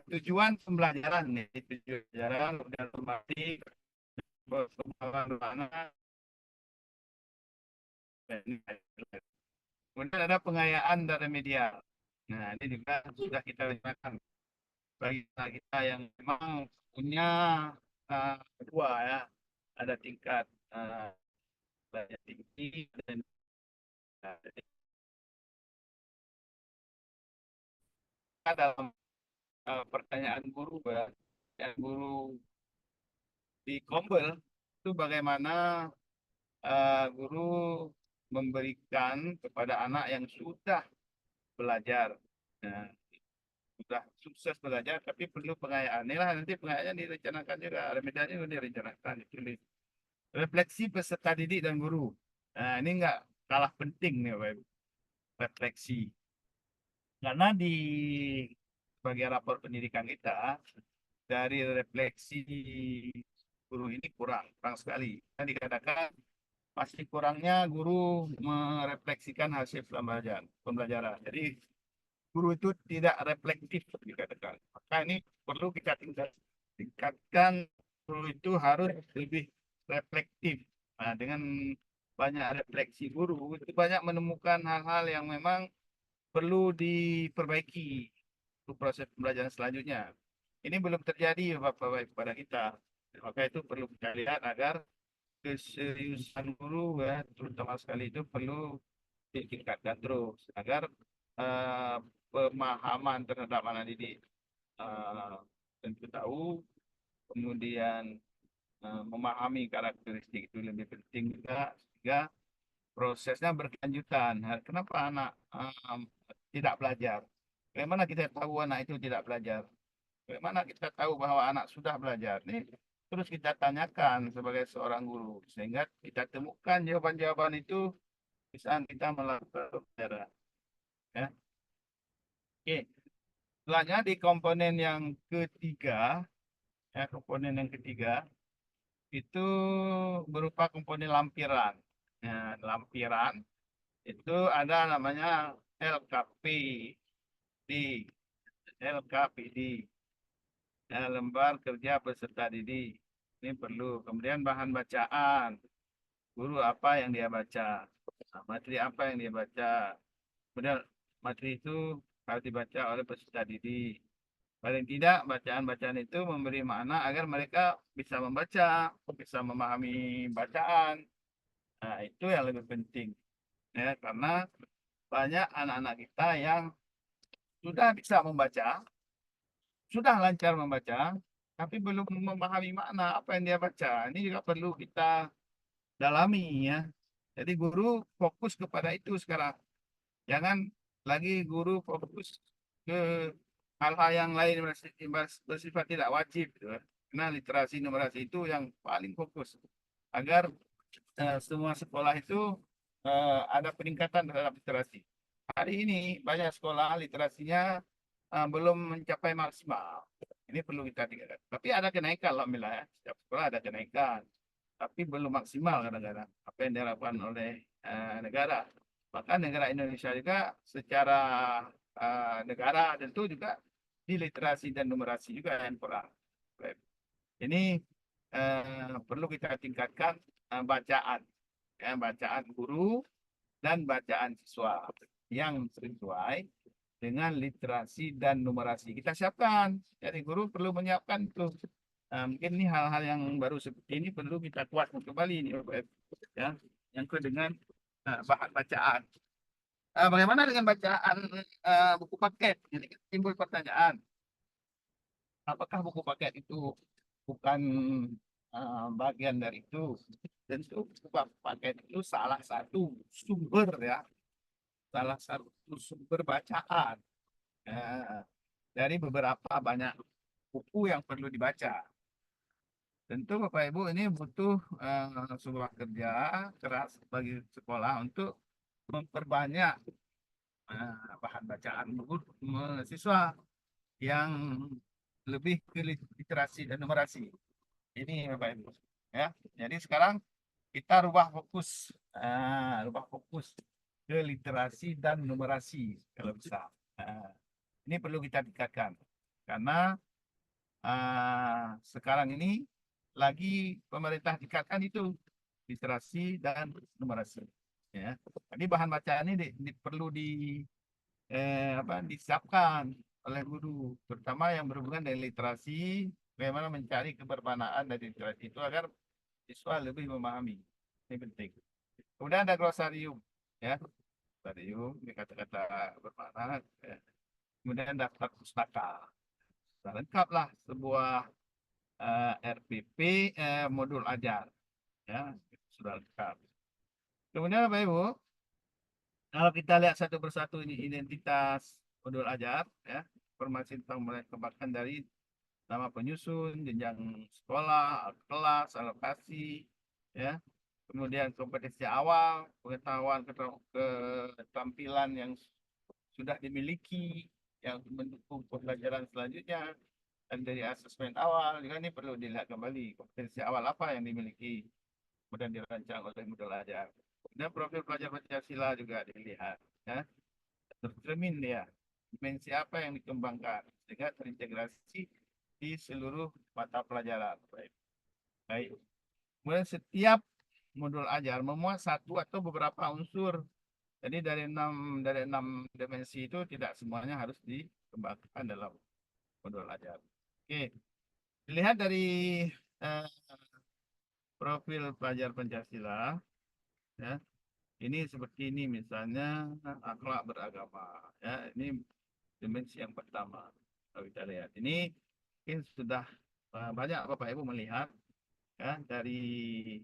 tujuan pembelajaran nih, tujuan pembelajaran dan formatif perkembangan mana. Kemudian ada pengayaan dan remedial. Nah, ini juga sudah kita rencanakan bagi kita yang memang punya dua ya, ada tingkat belajar tinggi dan dalam pertanyaan guru yang guru di Kombel itu bagaimana guru memberikan kepada anak yang sudah belajar, nah, sudah sukses belajar tapi perlu pengayaan. Inilah nanti pengayaannya direncanakan juga, remedialnya juga direncanakan, ditulis. Refleksi peserta didik dan guru. Nah, ini enggak kalah penting nih Bapak Ibu. Refleksi. Karena di bagian rapor pendidikan kita dari refleksi guru ini kurang sekali. Dan dikatakan masih kurangnya guru merefleksikan hasil pembelajaran. Jadi guru itu tidak reflektif dikatakan. Maka ini perlu kita tingkatkan, guru itu harus lebih reflektif. Nah, dengan banyak refleksi guru itu banyak menemukan hal-hal yang memang perlu diperbaiki untuk proses pembelajaran selanjutnya. Ini belum terjadi Bapak-Bapak pada kita. Maka itu perlu kita lihat agar keseriusan guru ya, terutama sekali itu perlu ditingkatkan terus agar eh, pemahaman terhadap anak didik tentu tahu, kemudian memahami karakteristik itu lebih penting juga sehingga prosesnya berkelanjutan. Kenapa anak tidak belajar? Bagaimana kita tahu anak itu tidak belajar? Bagaimana kita tahu bahwa anak sudah belajar? Ini terus kita tanyakan sebagai seorang guru sehingga kita temukan jawaban-jawaban itu di saat kita melakukan pembelajaran. Ya. Oke. Selanjutnya di komponen yang ketiga, ya komponen yang ketiga itu berupa komponen lampiran. Ya, lampiran itu ada namanya LKPD, LKPD, ya, lembar kerja peserta didik. Ini perlu. Kemudian bahan bacaan, guru apa yang dia baca, materi apa yang dia baca. Kemudian materi itu harus dibaca oleh peserta didik. Paling tidak bacaan-bacaan itu memberi makna agar mereka bisa membaca, bisa memahami bacaan. Nah, itu yang lebih penting. Ya, karena banyak anak-anak kita yang sudah bisa membaca, sudah lancar membaca, tapi belum memahami makna apa yang dia baca. Ini juga perlu kita dalami ya. Jadi guru fokus kepada itu sekarang. Jangan lagi guru fokus ke hal-hal yang lain yang bersifat tidak wajib. Gitu. Karena literasi numerasi itu yang paling fokus agar semua sekolah itu ada peningkatan terhadap literasi. Hari ini banyak sekolah literasinya belum mencapai maksimal. Ini perlu kita tingkatkan. Tapi ada kenaikan alhamdulillah ya. Setiap sekolah ada kenaikan. Tapi belum maksimal kadang-kadang apa yang dilakukan oleh negara. Bahkan negara Indonesia juga secara negara tentu juga di literasi dan numerasi juga yang kurang. Ini perlu kita tingkatkan bacaan, ya, bacaan guru dan bacaan siswa yang sesuai dengan literasi dan numerasi. Kita siapkan, jadi guru perlu menyiapkan itu. Mungkin ini hal-hal yang baru seperti ini perlu kita kuatkan kembali ini, ya. Yang kedua dengan bahan bacaan. Bagaimana dengan bacaan buku paket? Jadi timbul pertanyaan, apakah buku paket itu bukan bagian dari itu? Tentu buku paket itu salah satu sumber ya, salah satu sumber bacaan dari beberapa banyak buku yang perlu dibaca. Tentu Bapak Ibu ini butuh sebuah kerja keras bagi sekolah untuk memperbanyak bahan bacaan buku siswa yang lebih ke literasi dan numerasi. Ini Bapak Ibu. Ya, jadi sekarang kita rubah fokus ke literasi dan numerasi kalau bisa. Ini perlu kita tingkatkan karena sekarang ini lagi pemerintah tingkatkan itu literasi dan numerasi. Ya, jadi bahan bacaan ini perlu disiapkan oleh guru, terutama yang berhubungan dengan literasi, bagaimana mencari kebermanaan dari literasi itu agar siswa lebih memahami. Ini penting. Kemudian ada glosarium, ya, glosarium, ini kata-kata bermakna. Ya. Kemudian daftar pustaka. Sudah lengkaplah sebuah RPP modul ajar, ya, sudah lengkap. Kemudian Bapak Ibu, kalau kita lihat satu persatu ini identitas modul ajar, ya, informasi tentang mulai kebaktian dari nama penyusun, jenjang sekolah, kelas, alokasi, ya, kemudian kompetensi awal, pengetahuan keterampilan yang sudah dimiliki, yang mendukung pembelajaran selanjutnya, dan dari asesmen awal juga ini perlu dilihat kembali kompetensi awal apa yang dimiliki, kemudian dirancang oleh modul ajar. Dan profil pelajar Pancasila juga dilihat, ya, tercermin ya dimensi apa yang dikembangkan sehingga terintegrasi di seluruh mata pelajaran. Baik. Kemudian setiap modul ajar memuat satu atau beberapa unsur. Jadi dari enam dimensi itu tidak semuanya harus dikembangkan dalam modul ajar. Oke, dilihat dari eh, profil pelajar Pancasila, ya, ini seperti ini misalnya akhlak beragama, ya, ini dimensi yang pertama. Kalau kita lihat, ini mungkin sudah banyak Bapak Ibu melihat, ya, dari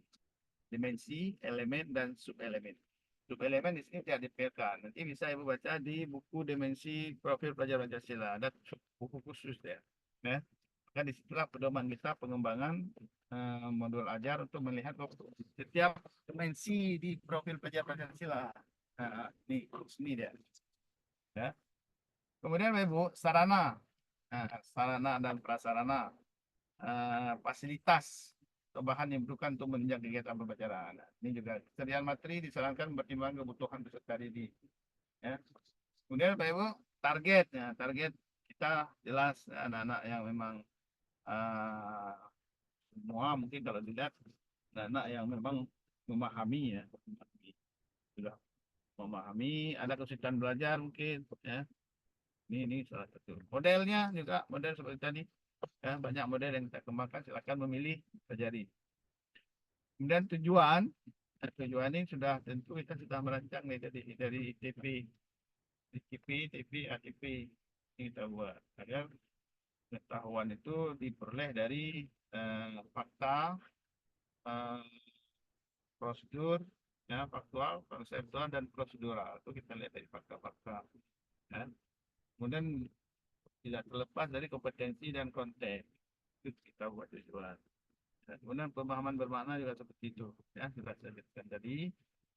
dimensi, elemen, dan subelemen. Subelemen di sini tidak dipilihkan. Nanti bisa Ibu baca di buku dimensi profil pelajar Pancasila. Ada buku khusus ya. Ya. Maka disitulah pedoman kita pengembangan modul ajar untuk melihat setiap dimensi di profil pelajar Pancasila. Nah, ini dia. Ya. Kemudian Bapak Ibu, sarana. Nah, sarana dan prasarana. Fasilitas atau bahan yang dibutuhkan untuk menunjang kegiatan pembelajaran. Nah, ini juga kesediaan materi disarankan pertimbangan kebutuhan peserta didik. Ya. Kemudian Pak Ibu, targetnya, target kita jelas anak-anak yang memang semua mungkin kalau dilihat anak-anak yang memang memahami ya, sudah memahami, ada kesulitan belajar mungkin ya. Ini salah satu. Modelnya juga model seperti tadi. Ya, banyak model yang kita kembangkan, silakan memilih, pelajari. Kemudian tujuan ini sudah tentu kita sudah merancang nih dari ITP, ITP, ATP ini kita buat agar pengetahuan itu diperoleh dari fakta, eh, prosedur, ya, faktual, konseptual, dan prosedural. Itu kita lihat dari fakta-fakta. Ya. Kemudian tidak terlepas dari kompetensi dan konteks. Itu kita buat tujuan. Kemudian pemahaman bermakna juga seperti itu, ya, sudah saya jelaskan tadi.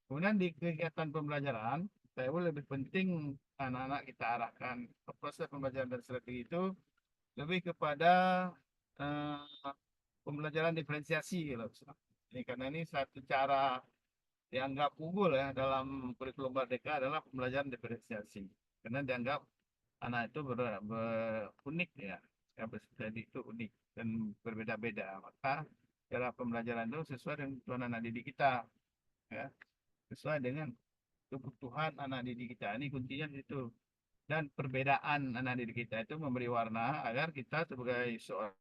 Kemudian di kegiatan pembelajaran, saya lebih penting anak-anak kita arahkan ke proses pembelajaran dan strategi itu lebih kepada eh, pembelajaran diferensiasi gitu. Ini karena ini satu cara dianggap unggul ya dalam kurikulum Merdeka adalah pembelajaran diferensiasi. Karena dianggap anak itu unik ya, ya jadi itu unik dan berbeda-beda. Maka cara pembelajaran itu sesuai dengan kebutuhan anak didik kita, ya, sesuai dengan kebutuhan anak didik kita. Ini kuncinya itu. Dan perbedaan anak didik kita itu memberi warna agar kita sebagai seorang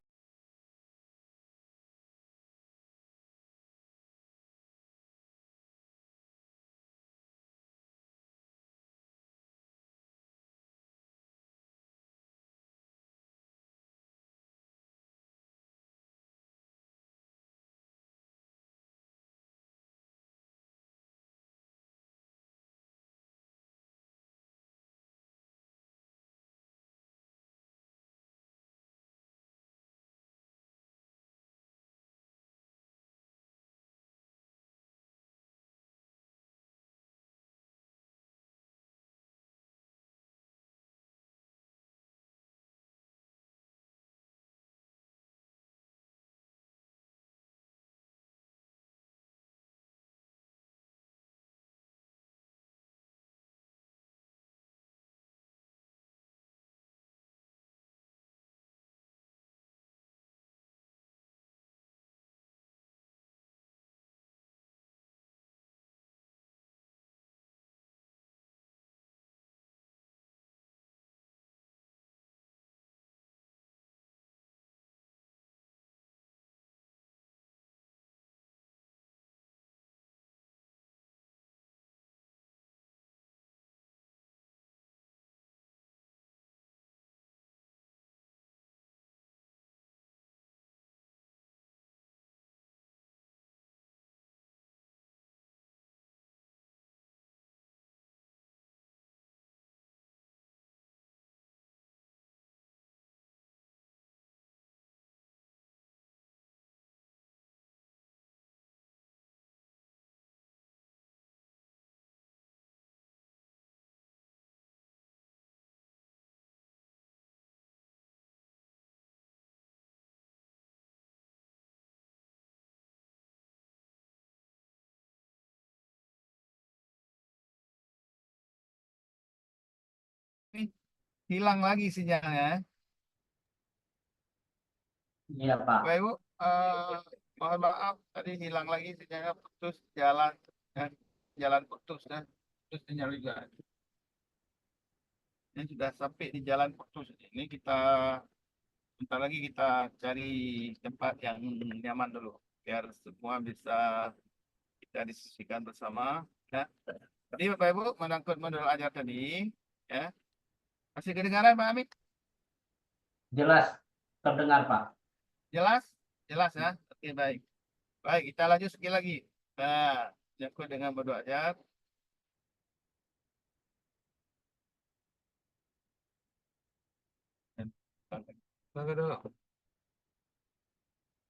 ini hilang lagi sinyalnya. Iya, Pak. Bapak Ibu, mohon maaf tadi hilang lagi sinyalnya, putus jalan, ya, jalan putus ya, putus sinyal juga. Ini sudah sampai di jalan putus. Ini kita bentar lagi kita cari tempat yang nyaman dulu biar semua bisa kita diskusikan bersama. Ya. Tadi Bapak Ibu menangkut modul ajar tadi, ya. Masih kedengaran Pak Amik? Jelas terdengar, Pak. Jelas? Jelas ya? Oke, baik. Baik, kita lanjut sekali lagi. Nah, menyangkut dengan modul ajar. Tunggu dulu.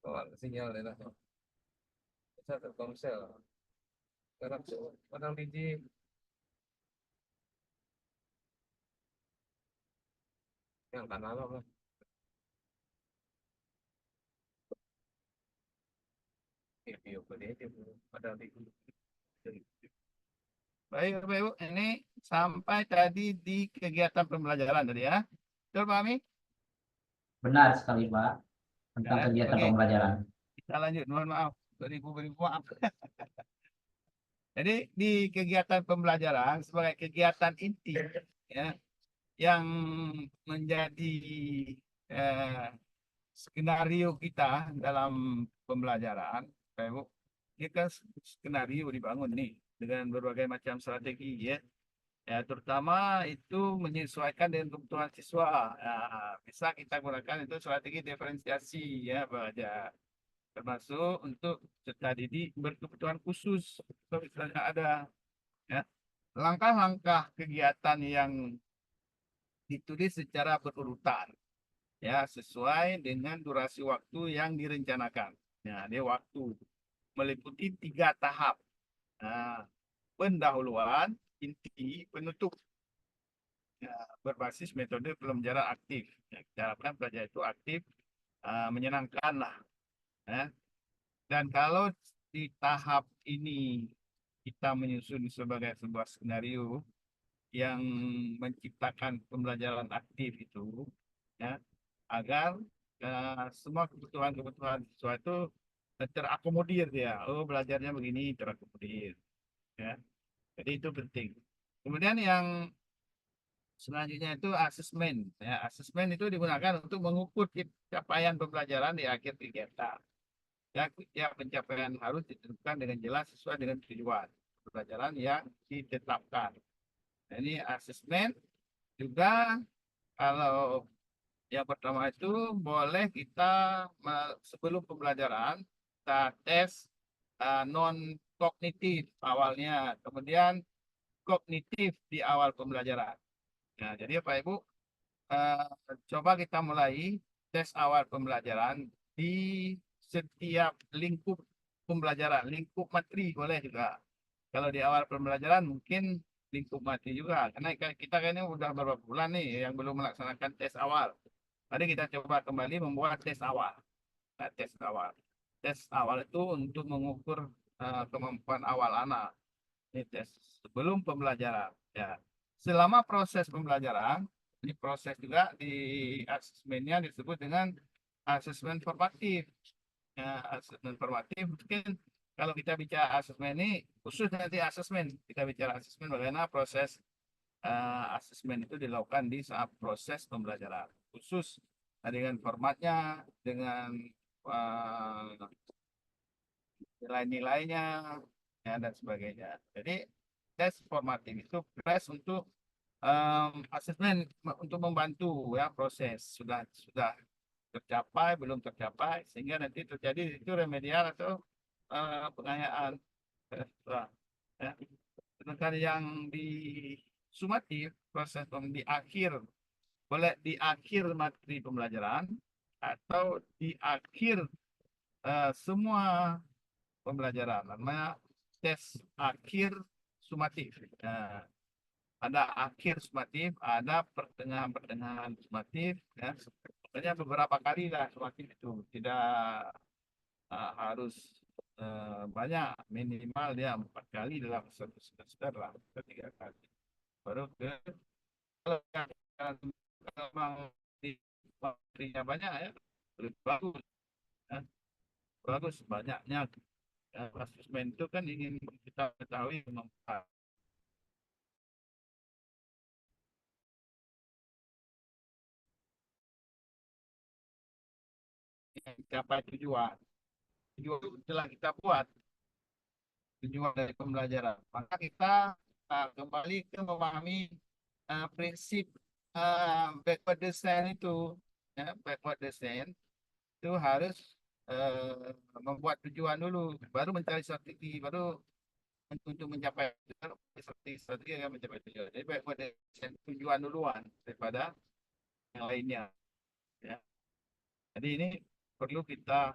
Oh, sinyal deh lah. Bisa Telkomsel. Sekarang padang biji. Yang kan analog lah. Video pada aja padang biji. Baik, Bapak Ibu, ini sampai tadi di kegiatan pembelajaran tadi ya. Betul, Pak Amik? Benar sekali, Pak, tentang Ya, kegiatan oke. pembelajaran. Kita lanjut. Mohon maaf. Beribu-beribu maaf. Jadi di kegiatan pembelajaran sebagai kegiatan inti ya yang menjadi eh, skenario kita dalam pembelajaran, Bapak Ibu, ini kan skenario dibangun nih dengan berbagai macam strategi ya. Ya, terutama itu menyesuaikan dengan kebutuhan siswa. Ya, bisa kita gunakan itu strategi diferensiasi ya, Pak Aja. Termasuk untuk peserta didik berkebutuhan khusus. Kalau misalnya ada ya, langkah-langkah kegiatan yang ditulis secara berurutan ya sesuai dengan durasi waktu yang direncanakan. Nah, dia waktu meliputi 3 tahap. Nah, pendahuluan, inti, penutup. Ya, berbasis metode pembelajaran aktif. Ya, kita harapkan pelajar itu aktif, menyenangkan lah. Ya. Dan kalau di tahap ini kita menyusun sebagai sebuah skenario yang menciptakan pembelajaran aktif itu, ya, agar semua kebutuhan-kebutuhan siswa itu terakomodir dia. Oh, belajarnya begini terakomodir. Ya. Jadi itu penting. Kemudian yang selanjutnya itu asesmen. Ya, asesmen itu digunakan untuk mengukur capaian pembelajaran di akhir kegiatan. Ya, ya pencapaian harus ditentukan dengan jelas sesuai dengan tujuan pembelajaran yang ditetapkan. Nah, ini asesmen juga kalau yang pertama itu boleh kita sebelum pembelajaran kita tes non kognitif awalnya, kemudian kognitif di awal pembelajaran. Nah, jadi Pak Ibu eh, coba kita mulai tes awal pembelajaran di setiap lingkup pembelajaran, lingkup materi boleh juga. Kalau di awal pembelajaran mungkin lingkup materi juga, karena kita kayaknya udah beberapa bulan nih yang belum melaksanakan tes awal. Tadi kita coba kembali membuat tes awal. Nah, tes awal. Tes awal itu untuk mengukur kemampuan awal anak. Ini tes sebelum pembelajaran. Ya. Selama proses pembelajaran, ini proses juga di asesmennya disebut dengan asesmen formatif. Ya, asesmen formatif mungkin kalau kita bicara asesmen ini khusus nanti asesmen. Kita bicara asesmen bagaimana proses asesmen itu dilakukan di saat proses pembelajaran. Khusus dengan formatnya, dengan nilai-nilainya, ya, dan sebagainya. Jadi tes formatif itu tes untuk asesmen untuk membantu ya proses sudah tercapai belum tercapai sehingga nanti terjadi itu remedial atau pengayaan. Nah, ya. Sedangkan yang di sumatif proses di akhir boleh di akhir materi pembelajaran atau di akhir semua pembelajaran namanya tes akhir sumatif. Nah, ada akhir sumatif, ada pertengahan sumatif, ya. Sebenarnya beberapa kali lah sumatif itu tidak harus banyak, minimal dia 4 kali dalam satu semester lah, atau 3 kali. Baru ke kalau yang memang di materinya banyak ya, lebih bagus, ya. Bagus banyaknya. Ya, asesmen itu kan ingin kita ketahui memang mencapai tujuan. Tujuan itu telah kita buat, tujuan dari pembelajaran. Maka kita kembali ke memahami prinsip backward descent itu. Ya, backward descent itu harus membuat tujuan dulu, baru mencari strategi, baru untuk mencapai strategi yang mencapai tujuan. Jadi backward descent tujuan duluan daripada yang lainnya. Ya. Jadi ini perlu kita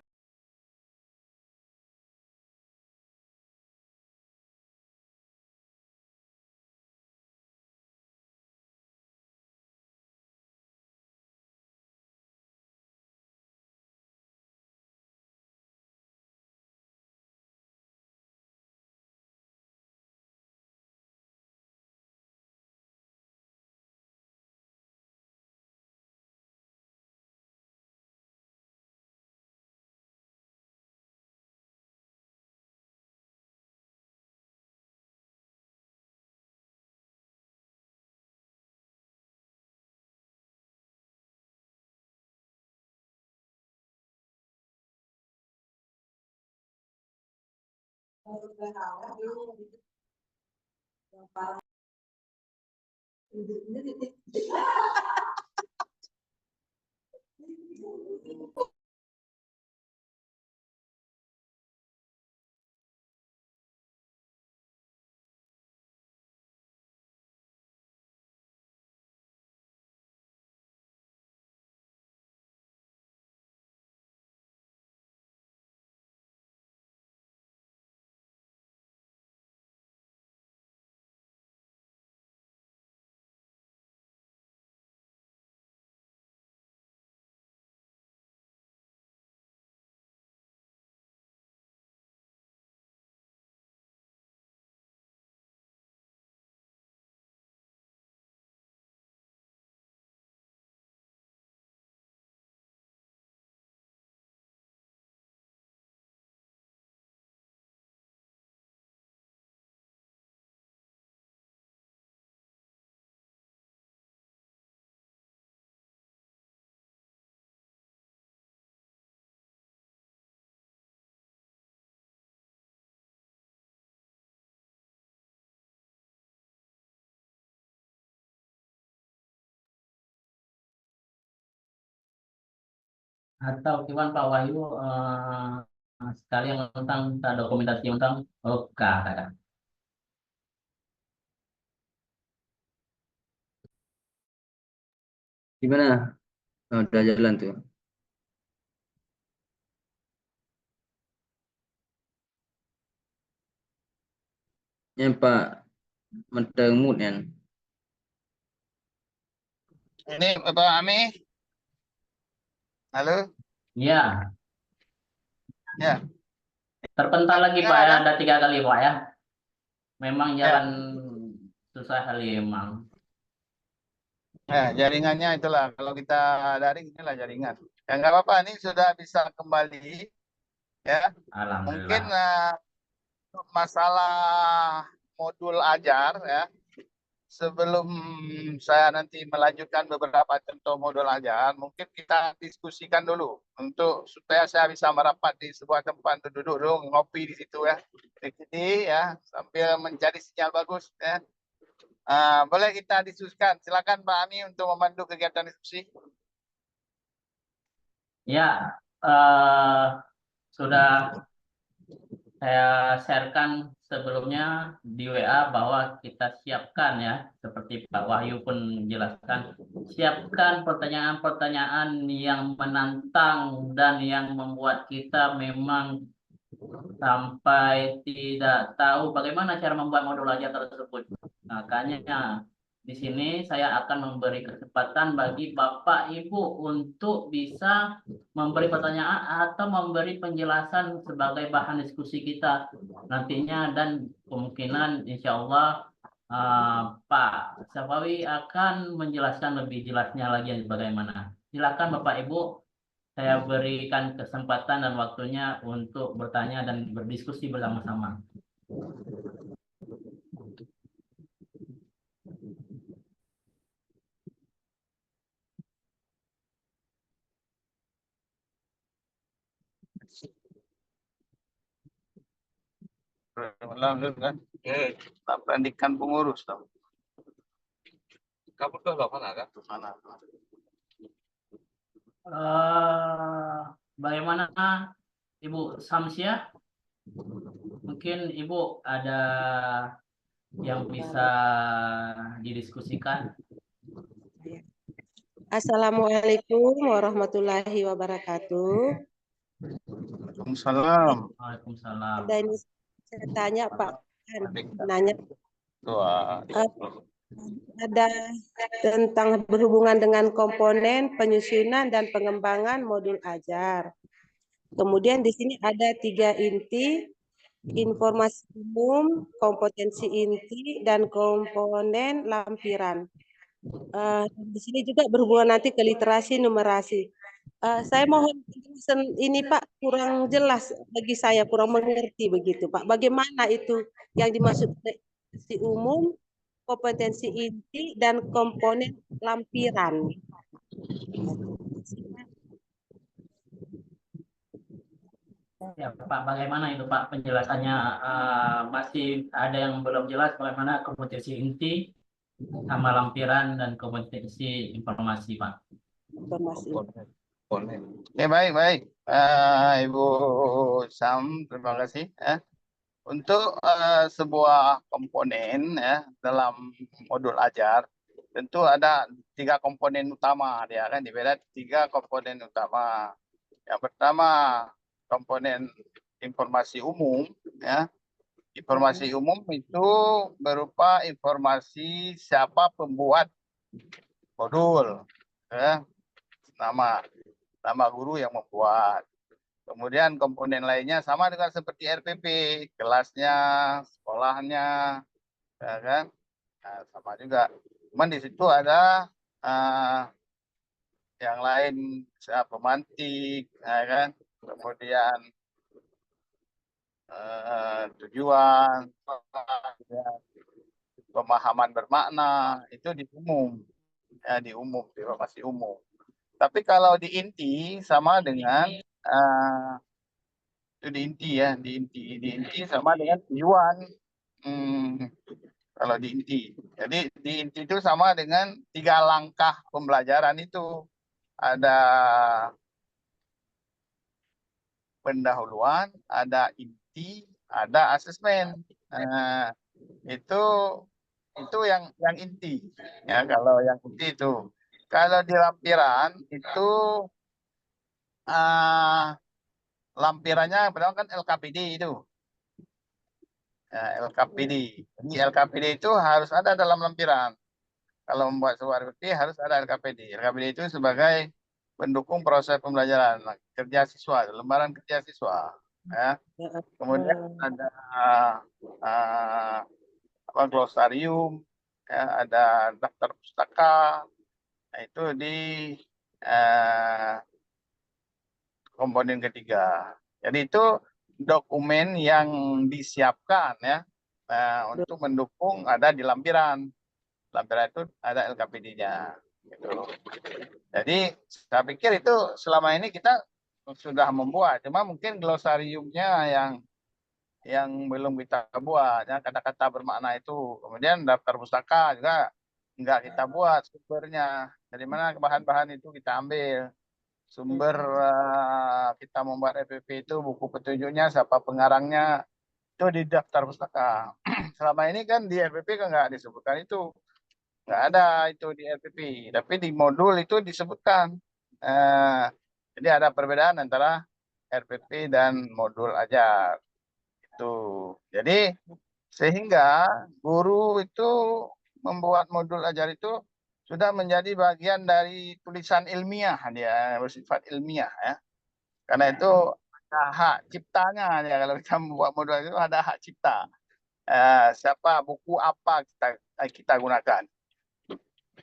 Atau gimana Pak Wahyu sekalian tentang dokumentasi tentang OK ya. Gimana? Oh, udah jalan tuh. Ya Pak, menteng mood ya. ini Bapak Ami. Halo? Iya, Ya. terpental lagi Pak Dengar ya, ada? ada 3 kali Pak ya. Memang Ya. jalan susah kali emang. Ya, jaringannya itulah. Kalau kita daring inilah jaringan. Ya nggak apa-apa, ini sudah bisa kembali. Ya, mungkin Alhamdulillah. masalah modul ajar ya. Sebelum saya nanti melanjutkan beberapa contoh modul ajar, mungkin kita diskusikan dulu untuk supaya saya bisa merapat di sebuah tempat duduk-duduk ngopi di situ ya. Di sini ya sambil mencari sinyal bagus ya. Boleh kita diskusikan. Silakan Pak Ami untuk memandu kegiatan diskusi. Ya, eh, sudah saya sharekan sebelumnya di WA bahwa kita siapkan ya, seperti Pak Wahyu pun menjelaskan, siapkan pertanyaan-pertanyaan yang menantang dan yang membuat kita memang sampai tidak tahu bagaimana cara membuat modul ajar tersebut. Makanya di sini saya akan memberi kesempatan bagi Bapak Ibu untuk bisa memberi pertanyaan atau memberi penjelasan sebagai bahan diskusi kita nantinya, dan kemungkinan insya Allah Pak Safawi akan menjelaskan lebih jelasnya lagi bagaimana. Silakan Bapak Ibu, saya berikan kesempatan dan waktunya untuk bertanya dan berdiskusi bersama-sama. Alhamdulillah. Eh, Pak Pendidikan pengurus tau. kamu tuh lo mana kan? Mana? Bagaimana Ibu Samsia? Mungkin Ibu ada yang bisa didiskusikan. Assalamualaikum warahmatullahi wabarakatuh. Waalaikumsalam. Waalaikumsalam. Ada ini saya tanya Pak, nanya Tua. ada tentang berhubungan dengan komponen penyusunan dan pengembangan modul ajar. Kemudian di sini ada 3 inti, informasi umum, kompetensi inti, dan komponen lampiran. Di sini juga berhubungan nanti ke literasi numerasi. Saya mohon penjelasan ini Pak, kurang jelas bagi saya, kurang mengerti begitu Pak. Bagaimana itu yang dimaksud kompetensi umum, kompetensi inti, dan komponen lampiran? Ya, Pak, bagaimana itu Pak penjelasannya? Masih ada yang belum jelas bagaimana kompetensi inti sama lampiran dan kompetensi informasi, Pak. Informasi. Komponen. Ya, baik. Ibu Sam, terima kasih. Untuk sebuah komponen ya dalam modul ajar, tentu ada 3 komponen utama dia kan, dibeda 3 komponen utama. Yang pertama komponen informasi umum ya. Informasi umum itu berupa informasi siapa pembuat modul ya. Nama guru yang membuat. Kemudian komponen lainnya sama dengan seperti RPP, kelasnya, sekolahnya, ya kan? Nah, sama juga. Cuman di situ ada yang lain, pemantik, ya kan? Kemudian tujuan, pemahaman bermakna itu di umum, ya di umum, di informasi umum. Tapi kalau di inti sama dengan itu di inti ya, di inti sama dengan tujuan. Kalau di inti, jadi di inti itu sama dengan 3 langkah pembelajaran itu. Ada pendahuluan, ada inti, ada asesmen. Nah, itu yang inti ya. Kalau yang inti itu, kalau di lampiran itu lampirannya pertama kan LKPD itu. LKPD. Jadi LKPD itu harus ada dalam lampiran. Kalau membuat sebuah RPP harus ada LKPD. LKPD itu sebagai pendukung proses pembelajaran kerja siswa, lembaran kerja siswa. Ya. Kemudian ada glosarium, ya, ada daftar pustaka. Nah, itu di komponen ketiga. Jadi itu dokumen yang disiapkan ya untuk mendukung ada di lampiran. Lampiran itu ada LKPD-nya. Gitu. Jadi saya pikir itu selama ini kita sudah membuat, cuma mungkin glosariumnya yang belum kita buat, ya, kata-kata bermakna itu. Kemudian daftar pustaka juga nggak kita buat sumbernya. Dari mana bahan-bahan itu kita ambil. Sumber kita membuat RPP itu buku petunjuknya, siapa pengarangnya, itu di daftar pustaka. Selama ini kan di RPP kan nggak disebutkan itu. Nggak ada itu di RPP. Tapi di modul itu disebutkan. Jadi ada perbedaan antara RPP dan modul ajar. Itu. Jadi sehingga guru itu membuat modul ajar itu sudah menjadi bagian dari tulisan ilmiah, dia bersifat ilmiah ya. Karena itu ada hak ciptanya ya, kalau kita membuat modul itu ada hak cipta. Siapa, buku apa kita gunakan,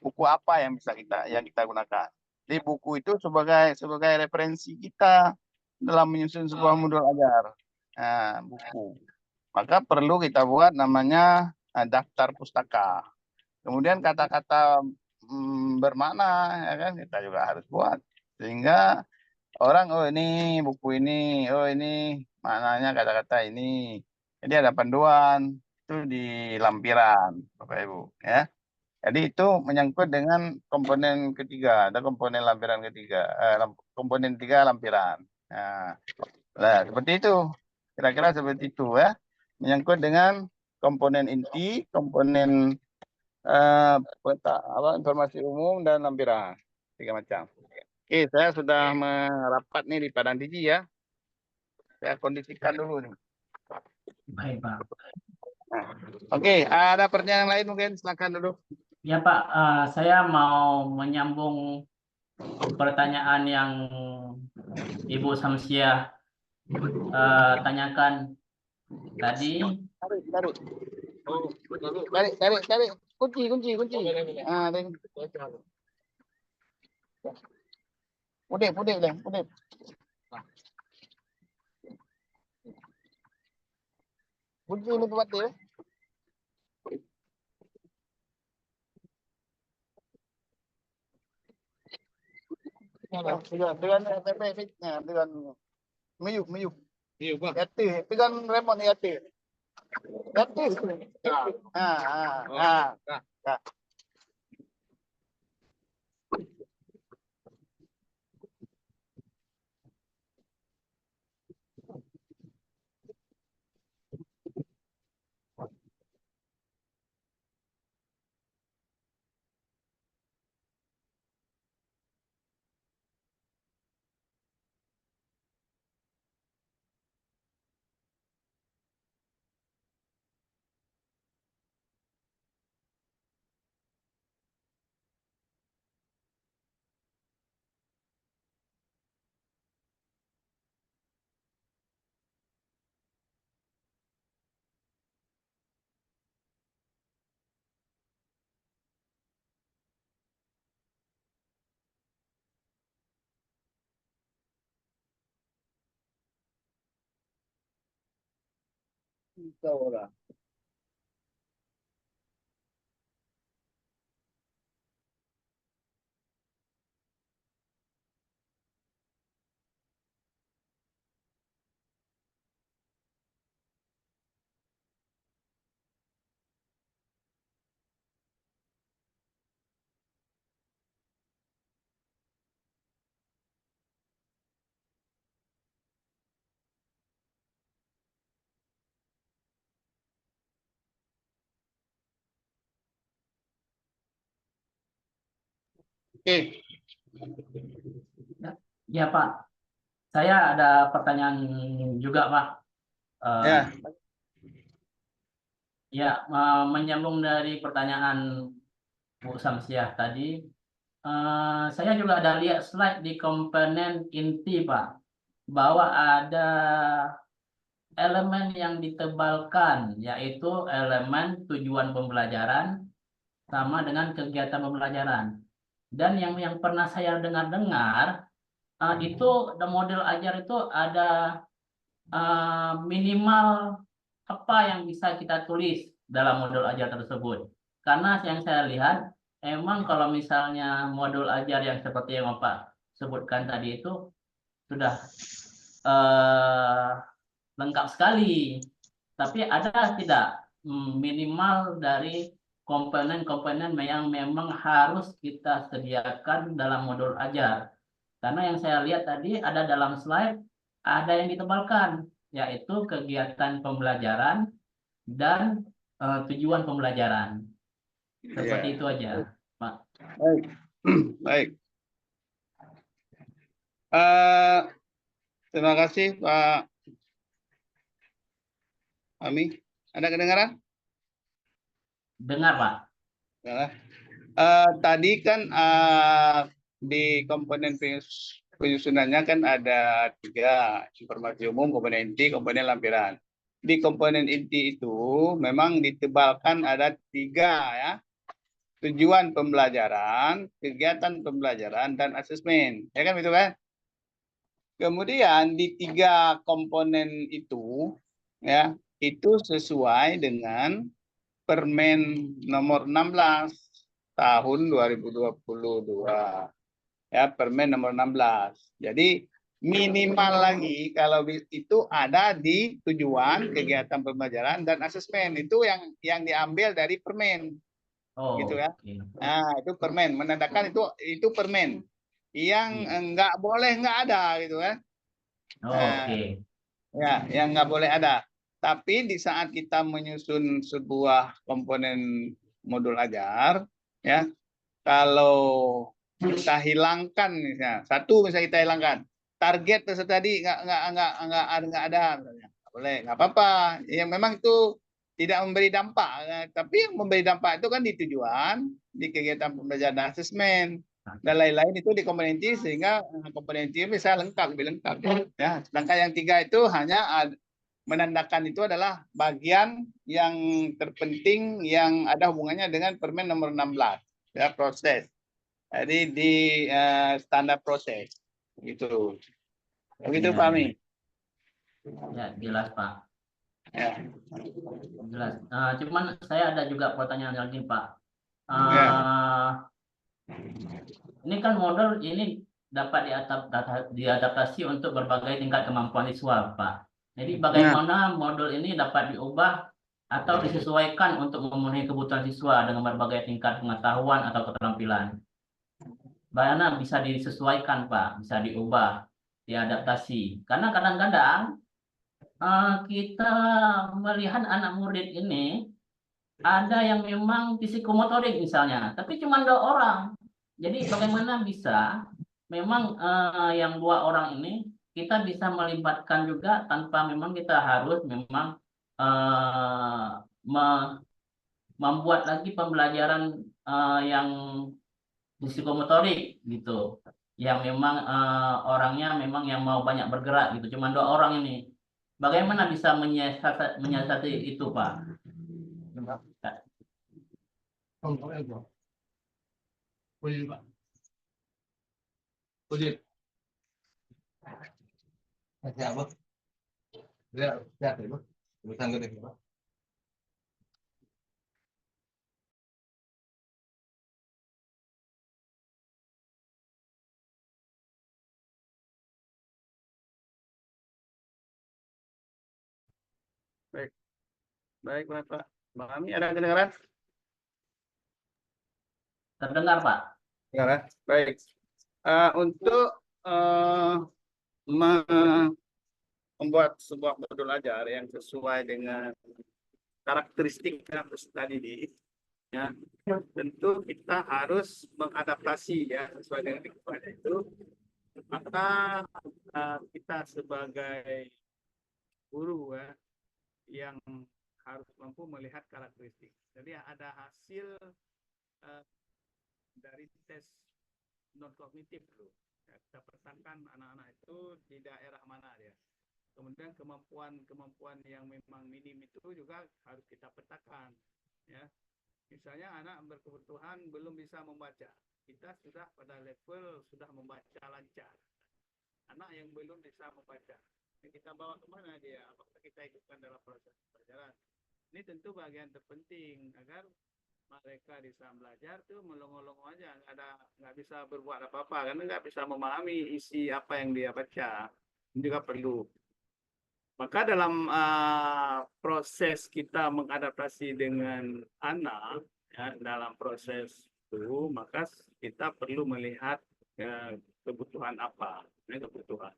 buku apa yang bisa kita gunakan. Jadi buku itu sebagai referensi kita dalam menyusun sebuah modul ajar. Buku. Maka perlu kita buat namanya daftar pustaka. Kemudian kata-kata bermakna ya kan kita juga harus buat, sehingga orang, oh ini buku ini, oh ini maknanya kata-kata ini. Jadi ada panduan itu di lampiran, Bapak Ibu, ya. Jadi itu menyangkut dengan komponen ketiga, ada komponen lampiran ketiga, komponen tiga lampiran. Nah, seperti itu, kira-kira seperti itu ya, menyangkut dengan komponen inti, komponen informasi umum dan lampiran, 3 macam. Oke, saya sudah merapat nih di Padang Diji ya. Saya kondisikan dulu nih. Baik, Pak. Oke, ada pertanyaan lain mungkin, silakan dulu. Ya, Pak, saya mau menyambung pertanyaan yang Ibu Samsiah tanyakan tadi. Tarik. Kunci. Udip deh. Kunci ini buat dia. Dengan meyuk. Iya, Pak. Yati, pegang remote nih Yati. Oke. Ya, Pak. Saya ada pertanyaan juga, Pak. Ya. Ya, menyambung dari pertanyaan Bu Samsiah tadi, saya juga ada lihat slide di komponen inti, Pak, bahwa ada elemen yang ditebalkan, yaitu elemen tujuan pembelajaran sama dengan kegiatan pembelajaran. Dan yang pernah saya dengar-dengar, itu model ajar itu ada minimal apa yang bisa kita tulis dalam modul ajar tersebut. Karena yang saya lihat, emang kalau misalnya modul ajar yang seperti yang Bapak sebutkan tadi itu sudah lengkap sekali. Tapi ada tidak minimal dari komponen-komponen yang memang harus kita sediakan dalam modul ajar. Karena yang saya lihat tadi ada dalam slide, ada yang ditebalkan, yaitu kegiatan pembelajaran dan tujuan pembelajaran. Seperti itu aja, Pak. Baik. Terima kasih, Pak Ami. Ada kedengaran? Dengar, Pak. Ya. Tadi kan di komponen penyusunannya kan ada 3, informasi umum, komponen inti, komponen lampiran. Di komponen inti itu memang ditebalkan ada 3 ya. Tujuan pembelajaran, kegiatan pembelajaran, dan asesmen. Ya kan begitu kan? Kemudian di 3 komponen itu ya, itu sesuai dengan Permen nomor 16 tahun 2022. Ya, Permen nomor 16. Jadi minimal lagi kalau itu ada di tujuan kegiatan pembelajaran dan asesmen itu yang diambil dari permen Oh, gitu ya. oke. Nah, itu permen menandakan itu permen yang Iya. nggak boleh nggak ada gitu kan. Oh, Nah, oke. ya, yang nggak boleh ada. Tapi di saat kita menyusun sebuah komponen modul ajar, ya, kalau kita hilangkan misalnya kita hilangkan target tadi nggak ada misalnya. Nggak boleh, nggak apa-apa. Ya memang itu tidak memberi dampak, tapi yang memberi dampak itu kan di tujuan, di kegiatan pembelajaran dan asesmen dan lain-lain itu di komponen inti sehingga komponen inti bisa lengkap, lebih lengkap ya. Sedangkan yang 3 itu hanya menandakan itu adalah bagian yang terpenting yang ada hubungannya dengan Permen nomor 16 ya, proses. Jadi di standar proses gitu. Begitu Ya, Pak ya. Mi. Ya, jelas Pak. Ya. Jelas. Cuman saya ada juga pertanyaan lagi Pak. Ya. Ini kan model ini dapat diadaptasi untuk berbagai tingkat kemampuan siswa, Pak. Jadi bagaimana modul ini dapat diubah atau disesuaikan untuk memenuhi kebutuhan siswa dengan berbagai tingkat pengetahuan atau keterampilan? Bagaimana bisa disesuaikan, Pak? Bisa diubah, diadaptasi. Karena kadang-kadang kita melihat anak murid ini ada yang memang psikomotorik misalnya, tapi cuma 2 orang. Jadi bagaimana bisa memang yang 2 orang ini kita bisa melibatkan juga tanpa memang kita harus memang eh, membuat lagi pembelajaran yang psikomotorik gitu, yang memang orangnya memang yang mau banyak bergerak gitu, cuma 2 orang ini. Bagaimana bisa menyiasati itu, Pak? Baik. Baik Bapak. Bang Ami ada kedengaran? Terdengar, Pak? Kedengaran. Baik. Untuk membuat sebuah modul ajar yang sesuai dengan karakteristik kampus tadi ya, tentu kita harus mengadaptasi ya sesuai dengan lingkungan itu. Maka kita sebagai guru ya, yang harus mampu melihat karakteristik. Jadi ada hasil dari tes non kognitif dulu. Ya, kita petakan anak-anak itu di daerah mana dia. Kemudian kemampuan yang memang minim itu juga harus kita petakan. Ya, misalnya anak berkebutuhan belum bisa membaca, kita sudah pada level sudah membaca lancar. Anak yang belum bisa membaca, kita bawa kemana dia? Apakah kita ikutkan dalam proses pelajaran? Ini tentu bagian terpenting agar mereka bisa belajar tuh melongo-longo aja, nggak bisa berbuat apa-apa karena nggak bisa memahami isi apa yang dia baca. Ini juga perlu. Maka dalam proses kita mengadaptasi dengan anak ya, dalam proses itu, maka kita perlu melihat kebutuhan apa, kebutuhan.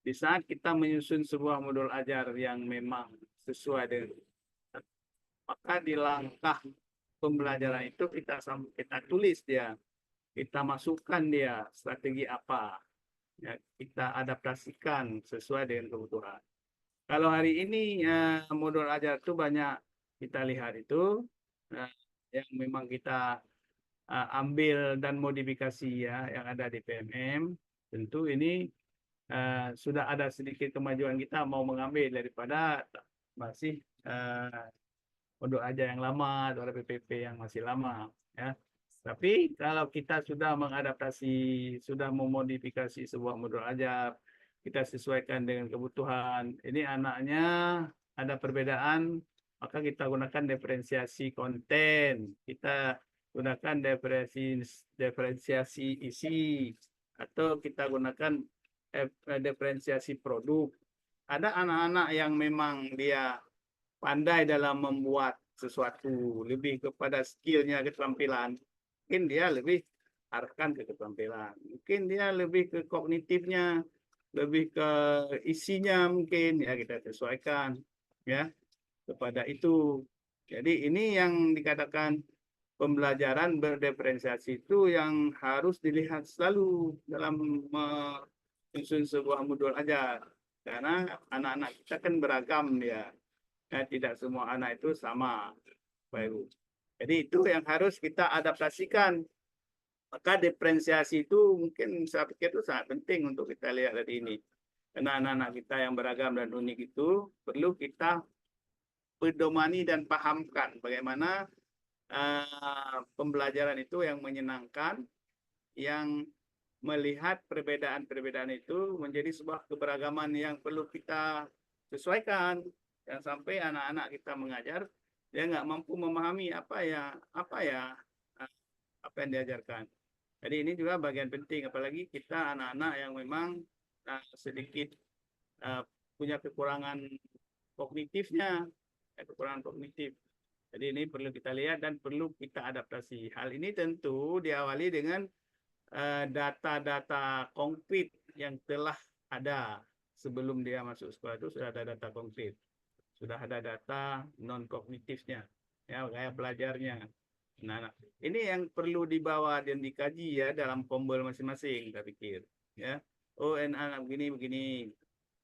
Di saat kita menyusun sebuah modul ajar yang memang sesuai dengan, maka di langkah pembelajaran itu kita tulis dia, kita masukkan dia strategi apa, ya, kita adaptasikan sesuai dengan kebutuhan. Kalau hari ini modul ajar itu banyak kita lihat itu yang memang kita ambil dan modifikasi ya yang ada di PMM. Tentu ini sudah ada sedikit kemajuan kita mau mengambil daripada masih modul ajar yang lama atau PPP yang masih lama ya. Tapi kalau kita sudah mengadaptasi, sudah memodifikasi sebuah modul ajar, kita sesuaikan dengan kebutuhan. Ini anaknya ada perbedaan, maka kita gunakan diferensiasi konten, kita gunakan diferensiasi isi, atau kita gunakan diferensiasi produk. Ada anak-anak yang memang dia pandai dalam membuat sesuatu, lebih kepada skillnya, keterampilan. Mungkin dia lebih arahkan ke keterampilan. Mungkin dia lebih ke kognitifnya, lebih ke isinya mungkin ya kita sesuaikan ya kepada itu. Jadi ini yang dikatakan pembelajaran berdiferensiasi itu yang harus dilihat selalu dalam menyusun sebuah modul ajar. Karena anak-anak kita kan beragam ya. Tidak semua anak itu sama, Bapak Ibu. Jadi itu yang harus kita adaptasikan. Maka diferensiasi itu mungkin saya pikir itu sangat penting untuk kita lihat dari ini. Karena anak-anak kita yang beragam dan unik itu perlu kita pedomani dan pahamkan bagaimana pembelajaran itu yang menyenangkan, yang melihat perbedaan-perbedaan itu menjadi sebuah keberagaman yang perlu kita sesuaikan. Yang sampai anak-anak kita mengajar dia nggak mampu memahami apa yang diajarkan. Jadi ini juga bagian penting, apalagi kita anak-anak yang memang sedikit punya kekurangan kognitifnya, kekurangan kognitif. Jadi ini perlu kita lihat dan perlu kita adaptasi. Hal ini tentu diawali dengan data-data konkret yang telah ada sebelum dia masuk sekolah itu sudah ada data konkret. Sudah ada data non-kognitifnya, ya, kayak belajarnya. Nah, ini yang perlu dibawa dan dikaji ya dalam kombel masing-masing, saya pikir. Ya, oh anak begini,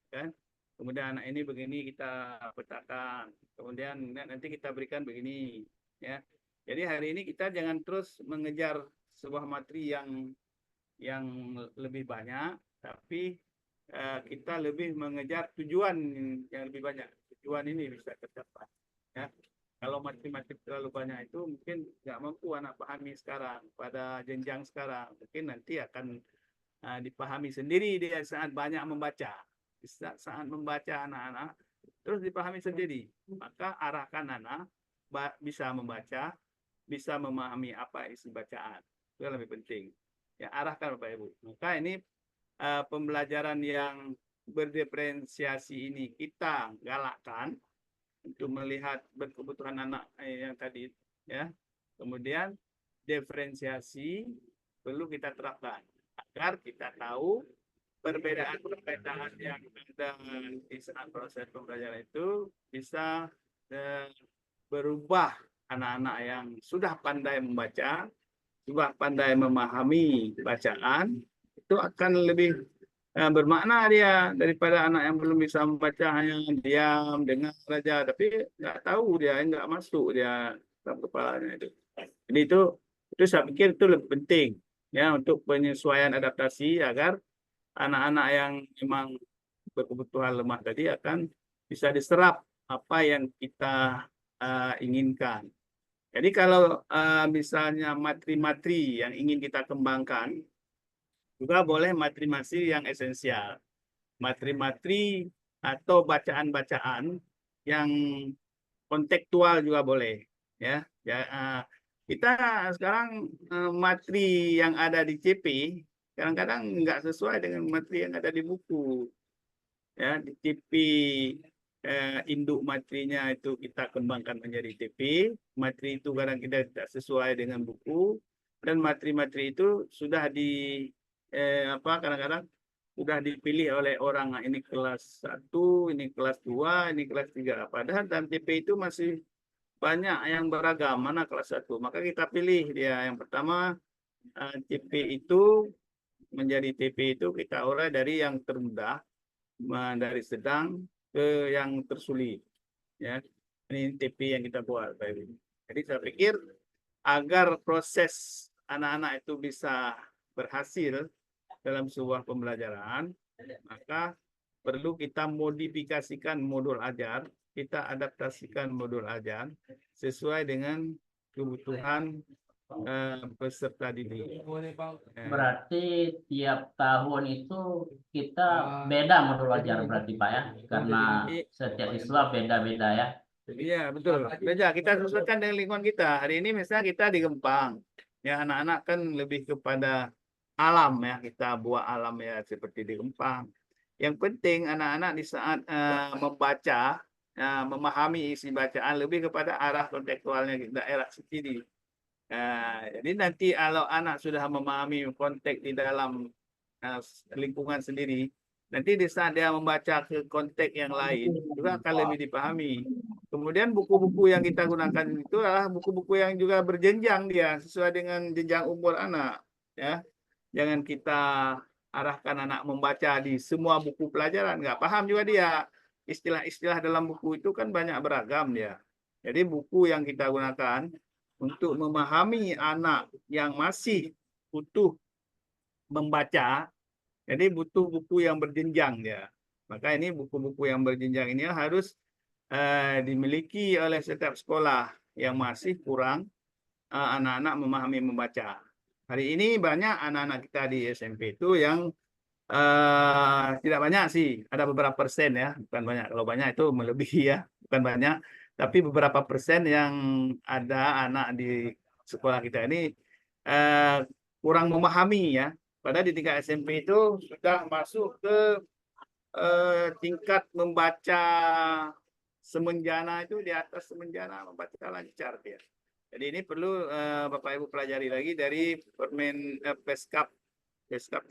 kan? Kemudian anak ini begini kita petakan. Kemudian nanti kita berikan begini, ya. Jadi hari ini kita jangan terus mengejar sebuah materi yang lebih banyak, tapi kita lebih mengejar tujuan yang lebih banyak. Tujuan ini bisa tercapai. Ya. Kalau matematik terlalu banyak itu mungkin nggak mampu anak pahami sekarang pada jenjang sekarang. Mungkin nanti akan dipahami sendiri dia saat banyak membaca. Saat membaca anak-anak terus dipahami sendiri. Maka arahkan anak bisa membaca, bisa memahami apa isi bacaan. Itu yang lebih penting. Ya, arahkan Bapak Ibu. Maka ini pembelajaran yang berdiferensiasi ini kita galakkan untuk melihat berkebutuhan anak yang tadi ya. Kemudian diferensiasi perlu kita terapkan agar kita tahu perbedaan-perbedaan yang ada di saat proses pembelajaran itu bisa berubah anak-anak yang sudah pandai membaca, sudah pandai memahami bacaan, itu akan lebih bermakna dia daripada anak yang belum bisa membaca, hanya diam dengar saja tapi nggak tahu dia, nggak masuk dia dalam kepalanya itu. Jadi itu saya pikir itu lebih penting ya untuk penyesuaian adaptasi agar anak-anak yang memang berkebutuhan lemah tadi akan bisa diserap apa yang kita inginkan. Jadi kalau misalnya materi-materi yang ingin kita kembangkan, juga boleh materi-materi yang esensial. Materi-materi atau bacaan-bacaan yang kontekstual juga boleh. Ya, kita sekarang materi yang ada di CP kadang-kadang nggak sesuai dengan materi yang ada di buku. Ya, di CP induk materinya itu kita kembangkan menjadi TP. Materi itu kadang kita tidak sesuai dengan buku, dan materi-materi itu sudah kadang-kadang sudah dipilih oleh orang, ini kelas 1, ini kelas 2, ini kelas 3. Padahal dalam TP itu masih banyak yang beragam, mana kelas 1. Maka kita pilih dia. Yang pertama TP itu menjadi TP itu kita urai dari yang termudah, dari sedang ke yang tersulit. Ya, ini TP yang kita buat, Pak Ibu. Jadi saya pikir agar proses anak-anak itu bisa berhasil dalam sebuah pembelajaran, maka perlu kita modifikasikan modul ajar, kita adaptasikan modul ajar sesuai dengan kebutuhan peserta didik. Berarti tiap tahun itu kita beda modul ajar berarti Pak ya, karena setiap siswa beda-beda ya. Iya betul. Beda, kita sesuaikan dengan lingkungan kita. Hari ini misalnya kita di Gempang, ya anak-anak kan lebih kepada alam ya, kita buat alam ya seperti di Rempang. Yang penting anak-anak di saat membaca, memahami isi bacaan lebih kepada arah kontekstualnya daerah sendiri. Jadi nanti kalau anak sudah memahami konteks di dalam lingkungan sendiri, nanti di saat dia membaca ke konteks yang lain juga akan lebih dipahami. Kemudian buku-buku yang kita gunakan itu adalah buku-buku yang juga berjenjang dia sesuai dengan jenjang umur anak. Ya, jangan kita arahkan anak membaca di semua buku pelajaran, nggak paham juga dia. Istilah-istilah dalam buku itu kan banyak beragam dia. Jadi buku yang kita gunakan untuk memahami anak yang masih butuh membaca, jadi butuh buku yang berjenjang dia. Maka ini buku-buku yang berjenjang ini harus dimiliki oleh setiap sekolah yang masih kurang anak-anak memahami membaca. Hari ini banyak anak-anak kita di SMP itu yang tidak banyak sih, ada beberapa persen ya, bukan banyak. Kalau banyak itu melebihi ya, bukan banyak. Tapi beberapa persen yang ada anak di sekolah kita ini kurang memahami ya. Padahal di tingkat SMP itu sudah masuk ke tingkat membaca semenjana, itu di atas semenjana, membaca lancar dia. Jadi ini perlu Bapak Ibu pelajari lagi dari Permen Peskap 30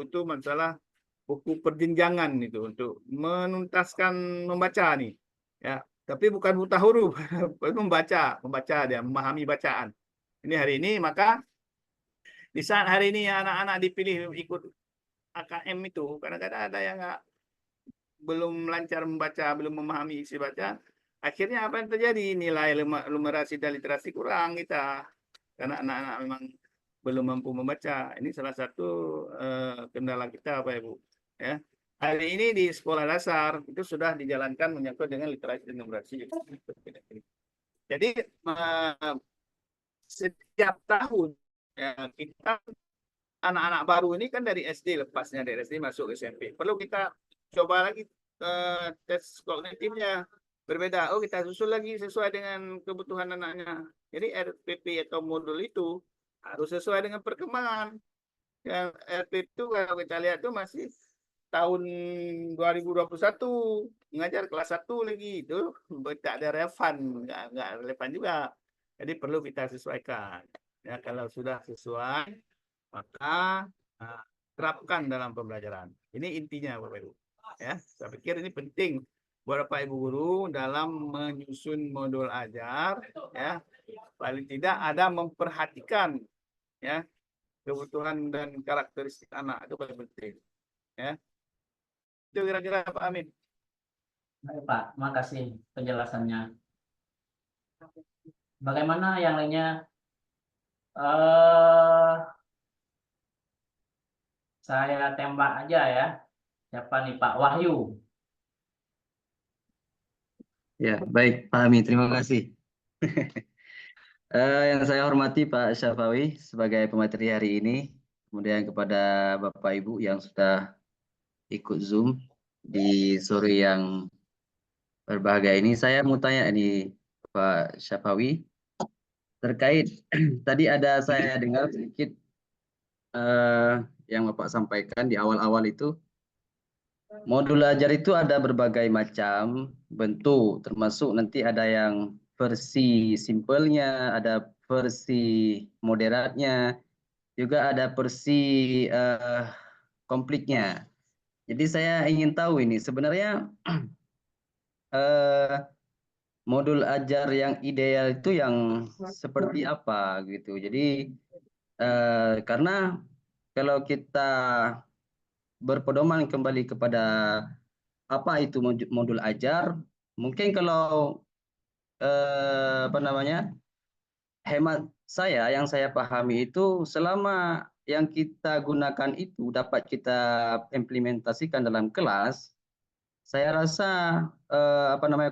itu masalah buku perjenjangan itu untuk menuntaskan membaca nih. Ya, tapi bukan buta huruf, membaca dia, memahami bacaan. Ini hari ini, maka di saat hari ini anak-anak dipilih ikut AKM itu, kadang-kadang ada yang belum lancar membaca, belum memahami isi baca. Akhirnya apa yang terjadi? Nilai numerasi dan literasi kurang kita. Karena anak-anak memang belum mampu membaca. Ini salah satu kendala kita, Pak Ibu. Ya. Hari ini di sekolah dasar itu sudah dijalankan menyangkut dengan literasi dan numerasi. Jadi setiap tahun ya, kita anak-anak baru ini kan dari SD, lepasnya dari SD masuk ke SMP. Perlu kita coba lagi tes kognitifnya berbeda. Oh, kita susul lagi sesuai dengan kebutuhan anaknya. Jadi RPP atau modul itu harus sesuai dengan perkembangan. Dan RPP itu kalau kita lihat itu masih tahun 2021 mengajar kelas 1 lagi, itu tidak ada relevan, nggak relevan juga. Jadi perlu kita sesuaikan. Ya, kalau sudah sesuai maka terapkan dalam pembelajaran. Ini intinya Bapak Ibu. Ya, saya pikir ini penting buat Bapak Ibu guru dalam menyusun modul ajar, ya. Paling tidak ada memperhatikan ya kebutuhan dan karakteristik anak, itu paling penting. Ya. Itu kira-kira Pak Amin. Baik, Pak, terima kasih penjelasannya. Bagaimana yang lainnya? Saya tembak aja ya. Siapa nih, Pak Wahyu? Ya, baik Pak Ami, terima kasih. Yang saya hormati Pak Syafawi sebagai pemateri hari ini, kemudian kepada Bapak Ibu yang sudah ikut Zoom di sore yang berbahagia ini, saya mau tanya ini Pak Syafawi terkait tadi ada saya dengar sedikit yang Bapak sampaikan di awal-awal itu, modul ajar itu ada berbagai macam bentuk, termasuk nanti ada yang versi simpelnya, ada versi moderatnya, juga ada versi kompliknya. Jadi saya ingin tahu ini sebenarnya modul ajar yang ideal itu yang seperti apa gitu. Jadi karena kalau kita berpedoman kembali kepada apa itu modul ajar, mungkin kalau hemat saya yang saya pahami itu selama yang kita gunakan itu dapat kita implementasikan dalam kelas, saya rasa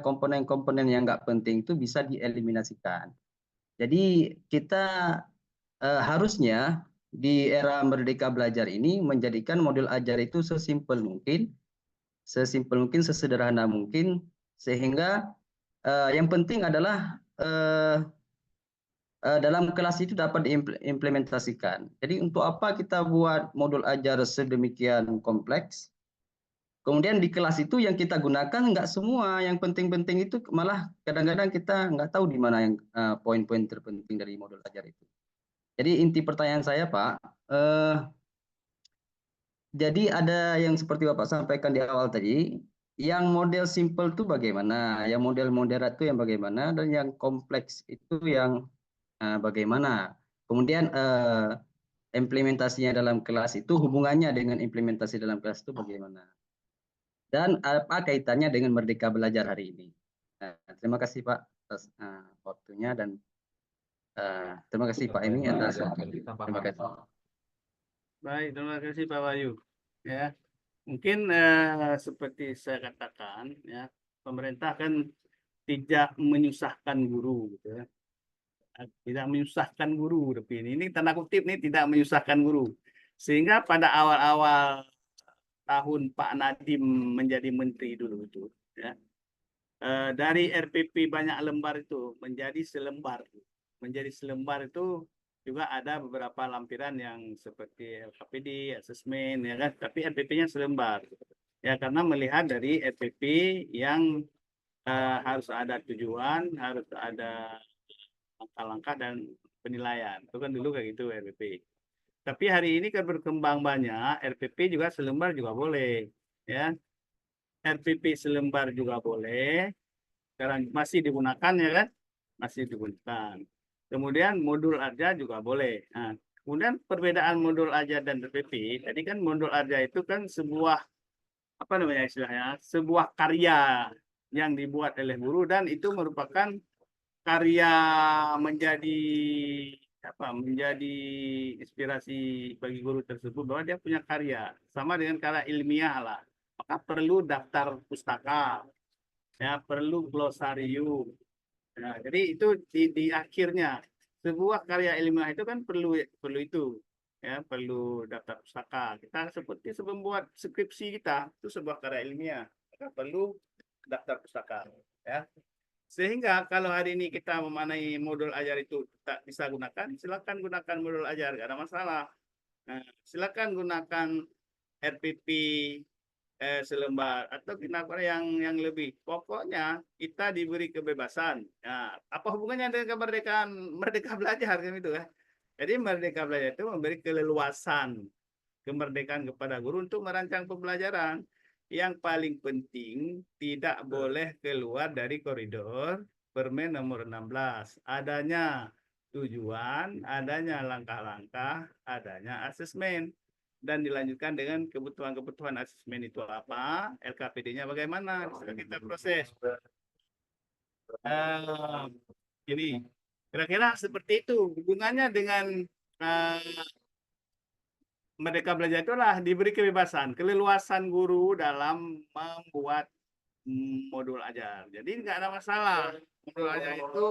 komponen-komponen yang nggak penting itu bisa dieliminasikan. Jadi kita harusnya di era Merdeka Belajar ini menjadikan modul ajar itu sesimpel mungkin, sesederhana mungkin, sehingga yang penting adalah dalam kelas itu dapat diimplementasikan. Jadi untuk apa kita buat modul ajar sedemikian kompleks? Kemudian di kelas itu yang kita gunakan nggak semua, yang penting-penting itu malah kadang-kadang kita nggak tahu di mana yang poin-poin terpenting dari modul ajar itu. Jadi inti pertanyaan saya Pak, jadi ada yang seperti Bapak sampaikan di awal tadi, yang model simple itu bagaimana, yang model moderat itu yang bagaimana, dan yang kompleks itu yang bagaimana. Kemudian implementasinya dalam kelas itu hubungannya dengan implementasi dalam kelas itu bagaimana. Dan apa kaitannya dengan Merdeka Belajar hari ini. Terima kasih Pak atas waktunya dan terima kasih Pak ini atas waktunya. Terima kasih. Baik, terima kasih Pak Wahyu. Ya, mungkin seperti saya katakan, ya, pemerintah kan tidak menyusahkan guru, gitu ya. Tidak menyusahkan guru, tapi ini tanda kutip nih, tidak menyusahkan guru. Sehingga pada awal-awal tahun Pak Nadiem menjadi menteri dulu itu, ya, dari RPP banyak lembar itu menjadi selembar. Menjadi selembar itu juga ada beberapa lampiran yang seperti LKPD, asesmen, ya kan, tapi RPP-nya selembar. Ya, karena melihat dari RPP yang harus ada tujuan, harus ada langkah-langkah dan penilaian. Itu kan dulu kayak gitu RPP. Tapi hari ini kan berkembang banyak, RPP juga selembar juga boleh, ya. RPP selembar juga boleh. Sekarang masih digunakan, ya kan? Masih digunakan. Kemudian modul aja juga boleh. Nah, kemudian perbedaan modul aja dan RPP, tadi kan modul aja itu kan sebuah apa namanya istilahnya? Sebuah karya yang dibuat oleh guru dan itu merupakan karya menjadi apa? Menjadi inspirasi bagi guru tersebut bahwa dia punya karya sama dengan karya ilmiah lah. Maka perlu daftar pustaka, ya, perlu glosarium. Nah, jadi itu di akhirnya sebuah karya ilmiah itu kan perlu itu, ya, perlu daftar pustaka. Kita seperti membuat skripsi kita itu sebuah karya ilmiah, maka perlu daftar pustaka, ya. Sehingga kalau hari ini kita memanai modul ajar itu tak bisa gunakan, silakan gunakan modul ajar, tidak ada masalah. Nah, silakan gunakan RPP selembar atau gunakan yang lebih. Pokoknya kita diberi kebebasan. Nah, apa hubungannya dengan kemerdekaan merdeka belajar kan itu kan? Jadi merdeka belajar itu memberi keleluasan, kemerdekaan kepada guru untuk merancang pembelajaran. Yang paling penting tidak boleh keluar dari koridor Permen nomor 16. Adanya tujuan, adanya langkah-langkah, adanya asesmen. Dan dilanjutkan dengan kebutuhan-kebutuhan asesmen itu apa, LKPD-nya bagaimana, bisa kita proses. Ini kira-kira seperti itu hubungannya dengan Merdeka Belajar itulah diberi kebebasan, keleluasan guru dalam membuat modul ajar. Jadi nggak ada masalah. Modul ajar itu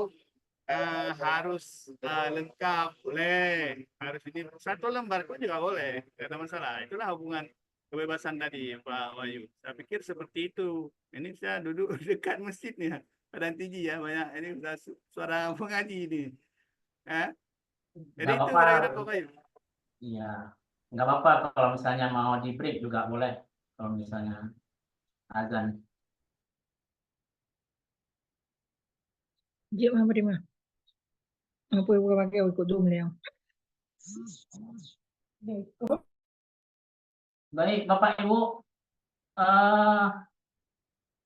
harus lengkap, boleh. Harus ini satu lembar pun juga boleh, nggak ada masalah. Itulah hubungan kebebasan tadi, Pak Wahyu. Saya pikir seperti itu. Ini saya duduk dekat masjidnya, Padang Tiji ya, banyak ini suara pengaji ini. Jadi Nggak itu apa-apa. kira-kira Pak Wahyu. Iya, nggak apa-apa kalau misalnya mau di break juga boleh. Kalau misalnya azan. Dia mah prima. Apa yang pakai ikut dulu yang. Baik, Bapak Ibu,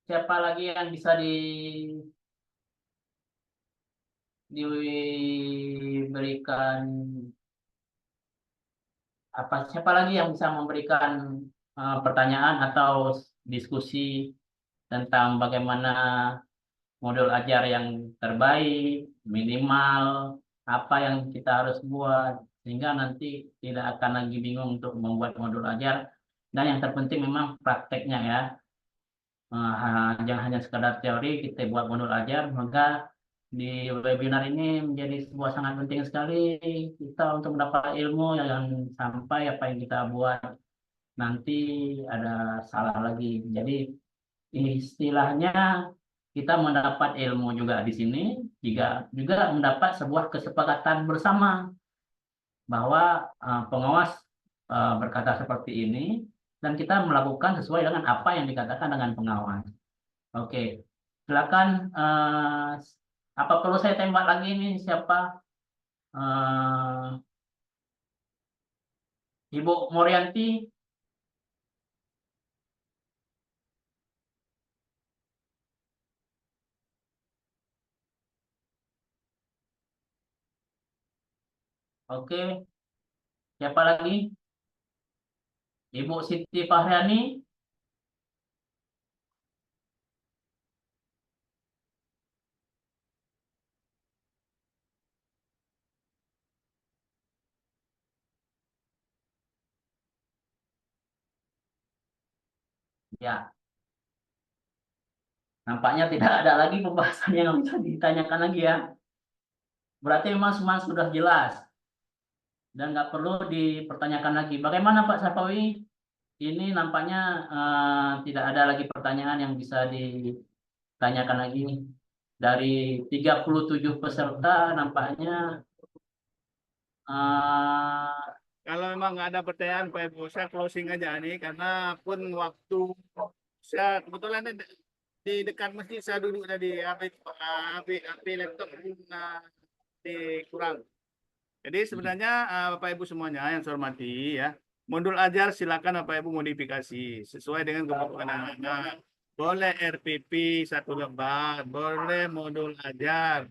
siapa lagi yang bisa diberikan siapa lagi yang bisa memberikan pertanyaan atau diskusi tentang bagaimana modul ajar yang terbaik, minimal, apa yang kita harus buat, sehingga nanti tidak akan lagi bingung untuk membuat modul ajar. Dan yang terpenting memang prakteknya ya. Jangan hanya sekadar teori, kita buat modul ajar, maka di webinar ini menjadi sebuah sangat penting sekali kita untuk mendapat ilmu yang sampai apa yang kita buat nanti ada salah lagi. Jadi istilahnya kita mendapat ilmu juga di sini, juga mendapat sebuah kesepakatan bersama bahwa pengawas berkata seperti ini dan kita melakukan sesuai dengan apa yang dikatakan dengan pengawas. Oke, silakan. Apa perlu saya tembak lagi ini siapa? Ibu Morianti. Oke, siapa lagi? Ibu Siti Fahriani. Ya, nampaknya tidak ada lagi pembahasan yang bisa ditanyakan lagi ya. Berarti memang semua sudah jelas dan nggak perlu dipertanyakan lagi. Bagaimana Pak Safawi? Ini nampaknya tidak ada lagi pertanyaan yang bisa ditanyakan lagi. Dari 37 peserta nampaknya Kalau memang nggak ada pertanyaan, Pak Ibu, saya closing aja nih, karena pun waktu saya kebetulan di dekat masjid saya duduk tadi, HP laptop pun kurang. Jadi sebenarnya Bapak Ibu semuanya yang saya hormati ya, modul ajar silakan Bapak Ibu modifikasi sesuai dengan kebutuhan anak-anak. Boleh RPP 1 lembar, boleh modul ajar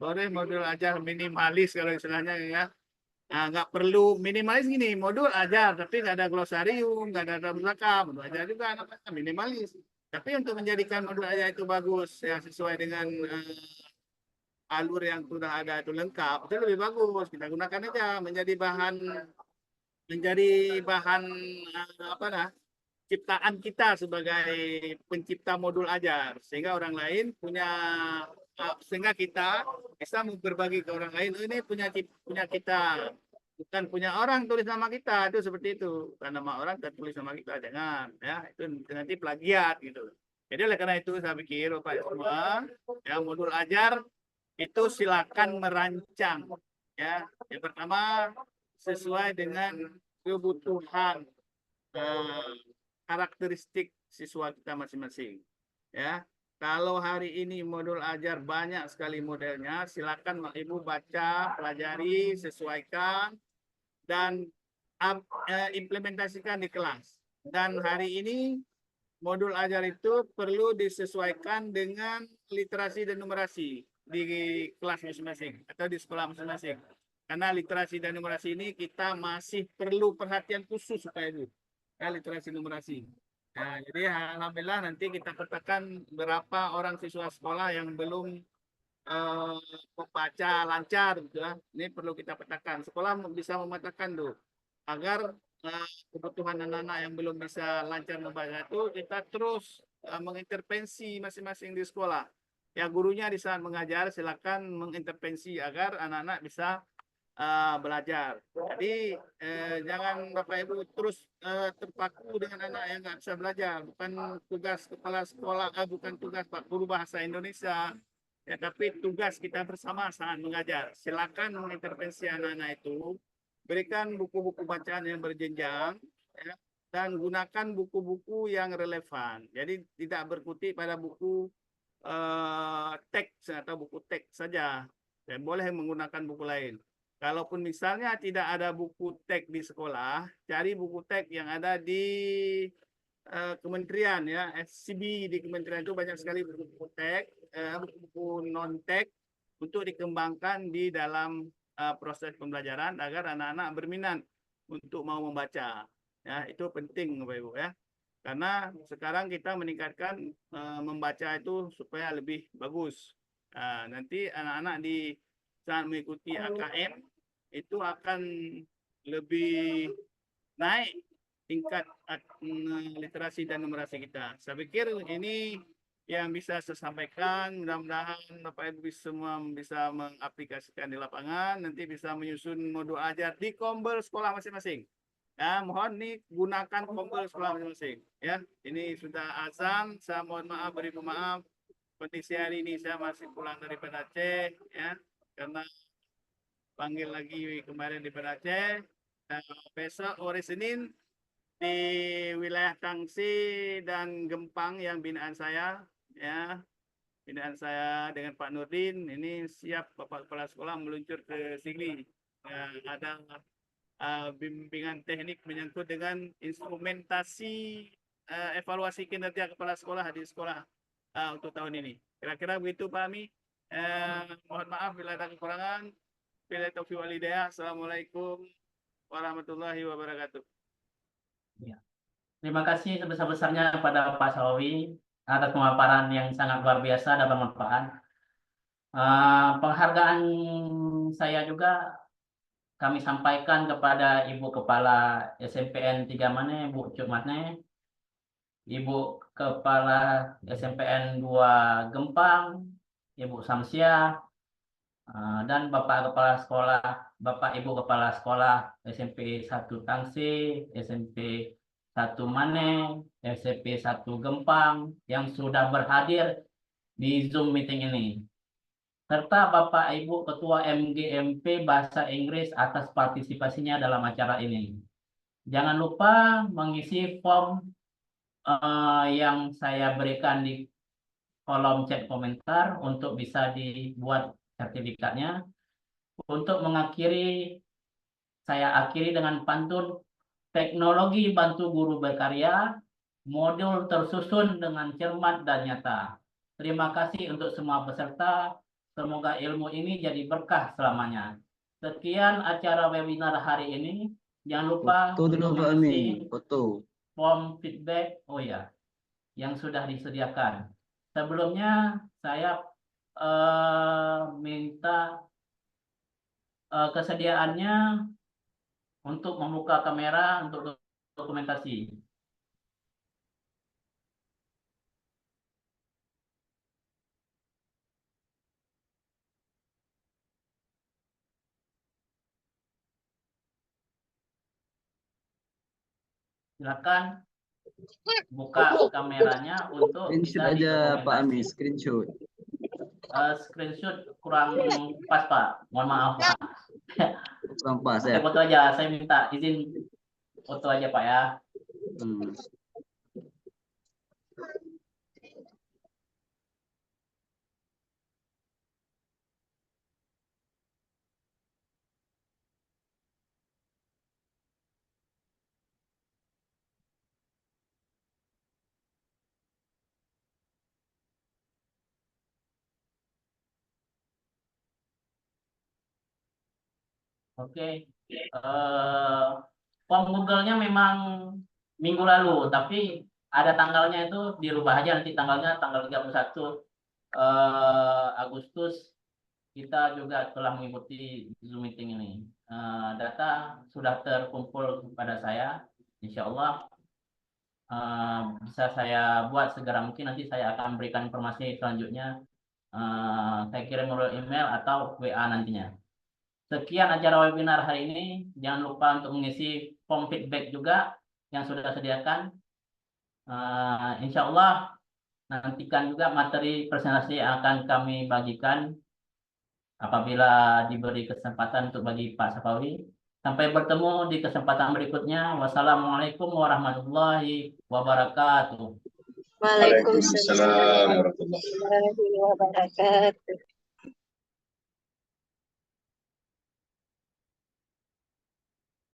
minimalis kalau istilahnya ya. Nggak perlu minimalis gini, modul ajar tapi nggak ada glosarium, nggak ada musaka, modul ajar juga namanya minimalis. Tapi untuk menjadikan modul ajar itu bagus ya, sesuai dengan alur yang sudah ada itu lengkap, itu lebih bagus. Kita gunakan aja menjadi bahan apa nah, ciptaan kita sebagai pencipta modul ajar, sehingga orang lain sehingga kita bisa berbagi ke orang lain. Ini punya kita, bukan punya orang tulis nama kita, itu seperti itu. Karena nama orang tertulis nama kita, jangan ya, itu nanti plagiat gitu. Jadi oleh karena itu saya pikir Bapak semua ya, modul ajar itu silakan merancang ya. Yang pertama sesuai dengan kebutuhan karakteristik siswa kita masing-masing ya. Kalau hari ini modul ajar banyak sekali modelnya, silakan Ibu baca, pelajari, sesuaikan dan implementasikan di kelas. Dan hari ini modul ajar itu perlu disesuaikan dengan literasi dan numerasi di kelas masing-masing atau di sekolah masing-masing. Karena literasi dan numerasi ini kita masih perlu perhatian khusus supaya itu ya, literasi numerasi. Nah, jadi alhamdulillah nanti kita petakan berapa orang siswa sekolah yang belum membaca lancar gitu ya. Ini perlu kita petakan. Sekolah bisa memetakan tuh agar kebutuhan anak-anak yang belum bisa lancar membaca itu kita terus mengintervensi masing-masing di sekolah. Ya gurunya di saat mengajar silakan mengintervensi agar anak-anak bisa belajar. Jadi jangan Bapak Ibu terus terpaku dengan anak yang nggak bisa belajar. Bukan tugas kepala sekolah, bukan tugas Pak Guru Bahasa Indonesia, ya, tapi tugas kita bersama saat mengajar. Silakan mengintervensi anak-anak itu, berikan buku-buku bacaan yang berjenjang, ya, dan gunakan buku-buku yang relevan. Jadi tidak berkutik pada buku teks atau buku teks saja. Dan boleh menggunakan buku lain. Kalaupun misalnya tidak ada buku teks di sekolah, cari buku teks yang ada di kementerian ya, SCB di kementerian itu banyak sekali buku teks, buku non teks untuk dikembangkan di dalam proses pembelajaran agar anak-anak berminat untuk mau membaca. Ya, itu penting Bapak Ibu ya. Karena sekarang kita meningkatkan membaca itu supaya lebih bagus. Nanti anak-anak di saat mengikuti AKM itu akan lebih naik tingkat literasi dan numerasi kita. Saya pikir ini yang bisa saya sampaikan. Mudah-mudahan Bapak Ibu semua bisa mengaplikasikan di lapangan, nanti bisa menyusun modul ajar di kombel sekolah masing-masing. Ya, mohon nih gunakan kombel sekolah masing-masing. Ya, ini sudah azan. Saya mohon maaf, beribu maaf. kondisi hari ini saya masih pulang daripada Aceh, ya, karena panggil lagi kemarin di Aceh. Besok hari Senin di wilayah Kangsi dan Gempang yang binaan saya, ya, binaan saya dengan Pak Nurdin. Ini siap Bapak Kepala Sekolah meluncur ke Sigli. Ada bimbingan teknik menyangkut dengan instrumentasi evaluasi kinerja kepala sekolah di sekolah untuk tahun ini. Kira-kira begitu Pak Ami. Mohon maaf bila ada kekurangan. Bila taufiq wal hidayah. Assalamualaikum warahmatullahi wabarakatuh. Ya. Terima kasih sebesar-besarnya kepada Pak Salawi atas pemaparan yang sangat luar biasa dan bermanfaat. Penghargaan saya juga kami sampaikan kepada Ibu Kepala SMPN 3 mana, Bu Cuk Matne, Ibu Kepala SMPN 2 Gempang, Ibu Samsia, dan Bapak Kepala Sekolah, Bapak Ibu Kepala Sekolah SMP 1 Tangsi, SMP 1 Mane, SMP 1 Gempang yang sudah berhadir di Zoom meeting ini. Serta Bapak Ibu Ketua MGMP Bahasa Inggris atas partisipasinya dalam acara ini. Jangan lupa mengisi form yang saya berikan di kolom chat komentar untuk bisa dibuat sertifikatnya. Untuk mengakhiri, saya akhiri dengan pantun teknologi bantu guru berkarya, modul tersusun dengan cermat dan nyata. Terima kasih untuk semua peserta. Semoga ilmu ini jadi berkah selamanya. Sekian acara webinar hari ini. Jangan lupa Foto dulu Pak Ami, foto. form feedback, oh ya, yang sudah disediakan. Sebelumnya saya minta kesediaannya untuk membuka kamera untuk dokumentasi. Silakan buka kameranya untuk Screenshot bisa aja Pak Ami, didokumentasi. screenshot. Screenshot kurang pas Pak, mohon maaf Pak. Kurang pas Oke, ya. foto aja, saya minta izin foto aja Pak ya. Oke, form Google-nya memang minggu lalu, tapi ada tanggalnya itu dirubah aja, nanti tanggalnya tanggal 31 Agustus kita juga telah mengikuti Zoom meeting ini. Data sudah terkumpul kepada saya, insya Allah bisa saya buat segera mungkin, nanti saya akan berikan informasi selanjutnya. Saya kirim melalui email atau WA nantinya. Sekian acara webinar hari ini. Jangan lupa untuk mengisi form feedback juga yang sudah disediakan. Insya Allah nantikan juga materi presentasi yang akan kami bagikan apabila diberi kesempatan untuk bagi Pak Safawi. Sampai bertemu di kesempatan berikutnya. Wassalamualaikum warahmatullahi wabarakatuh. Waalaikumsalam warahmatullahi wabarakatuh.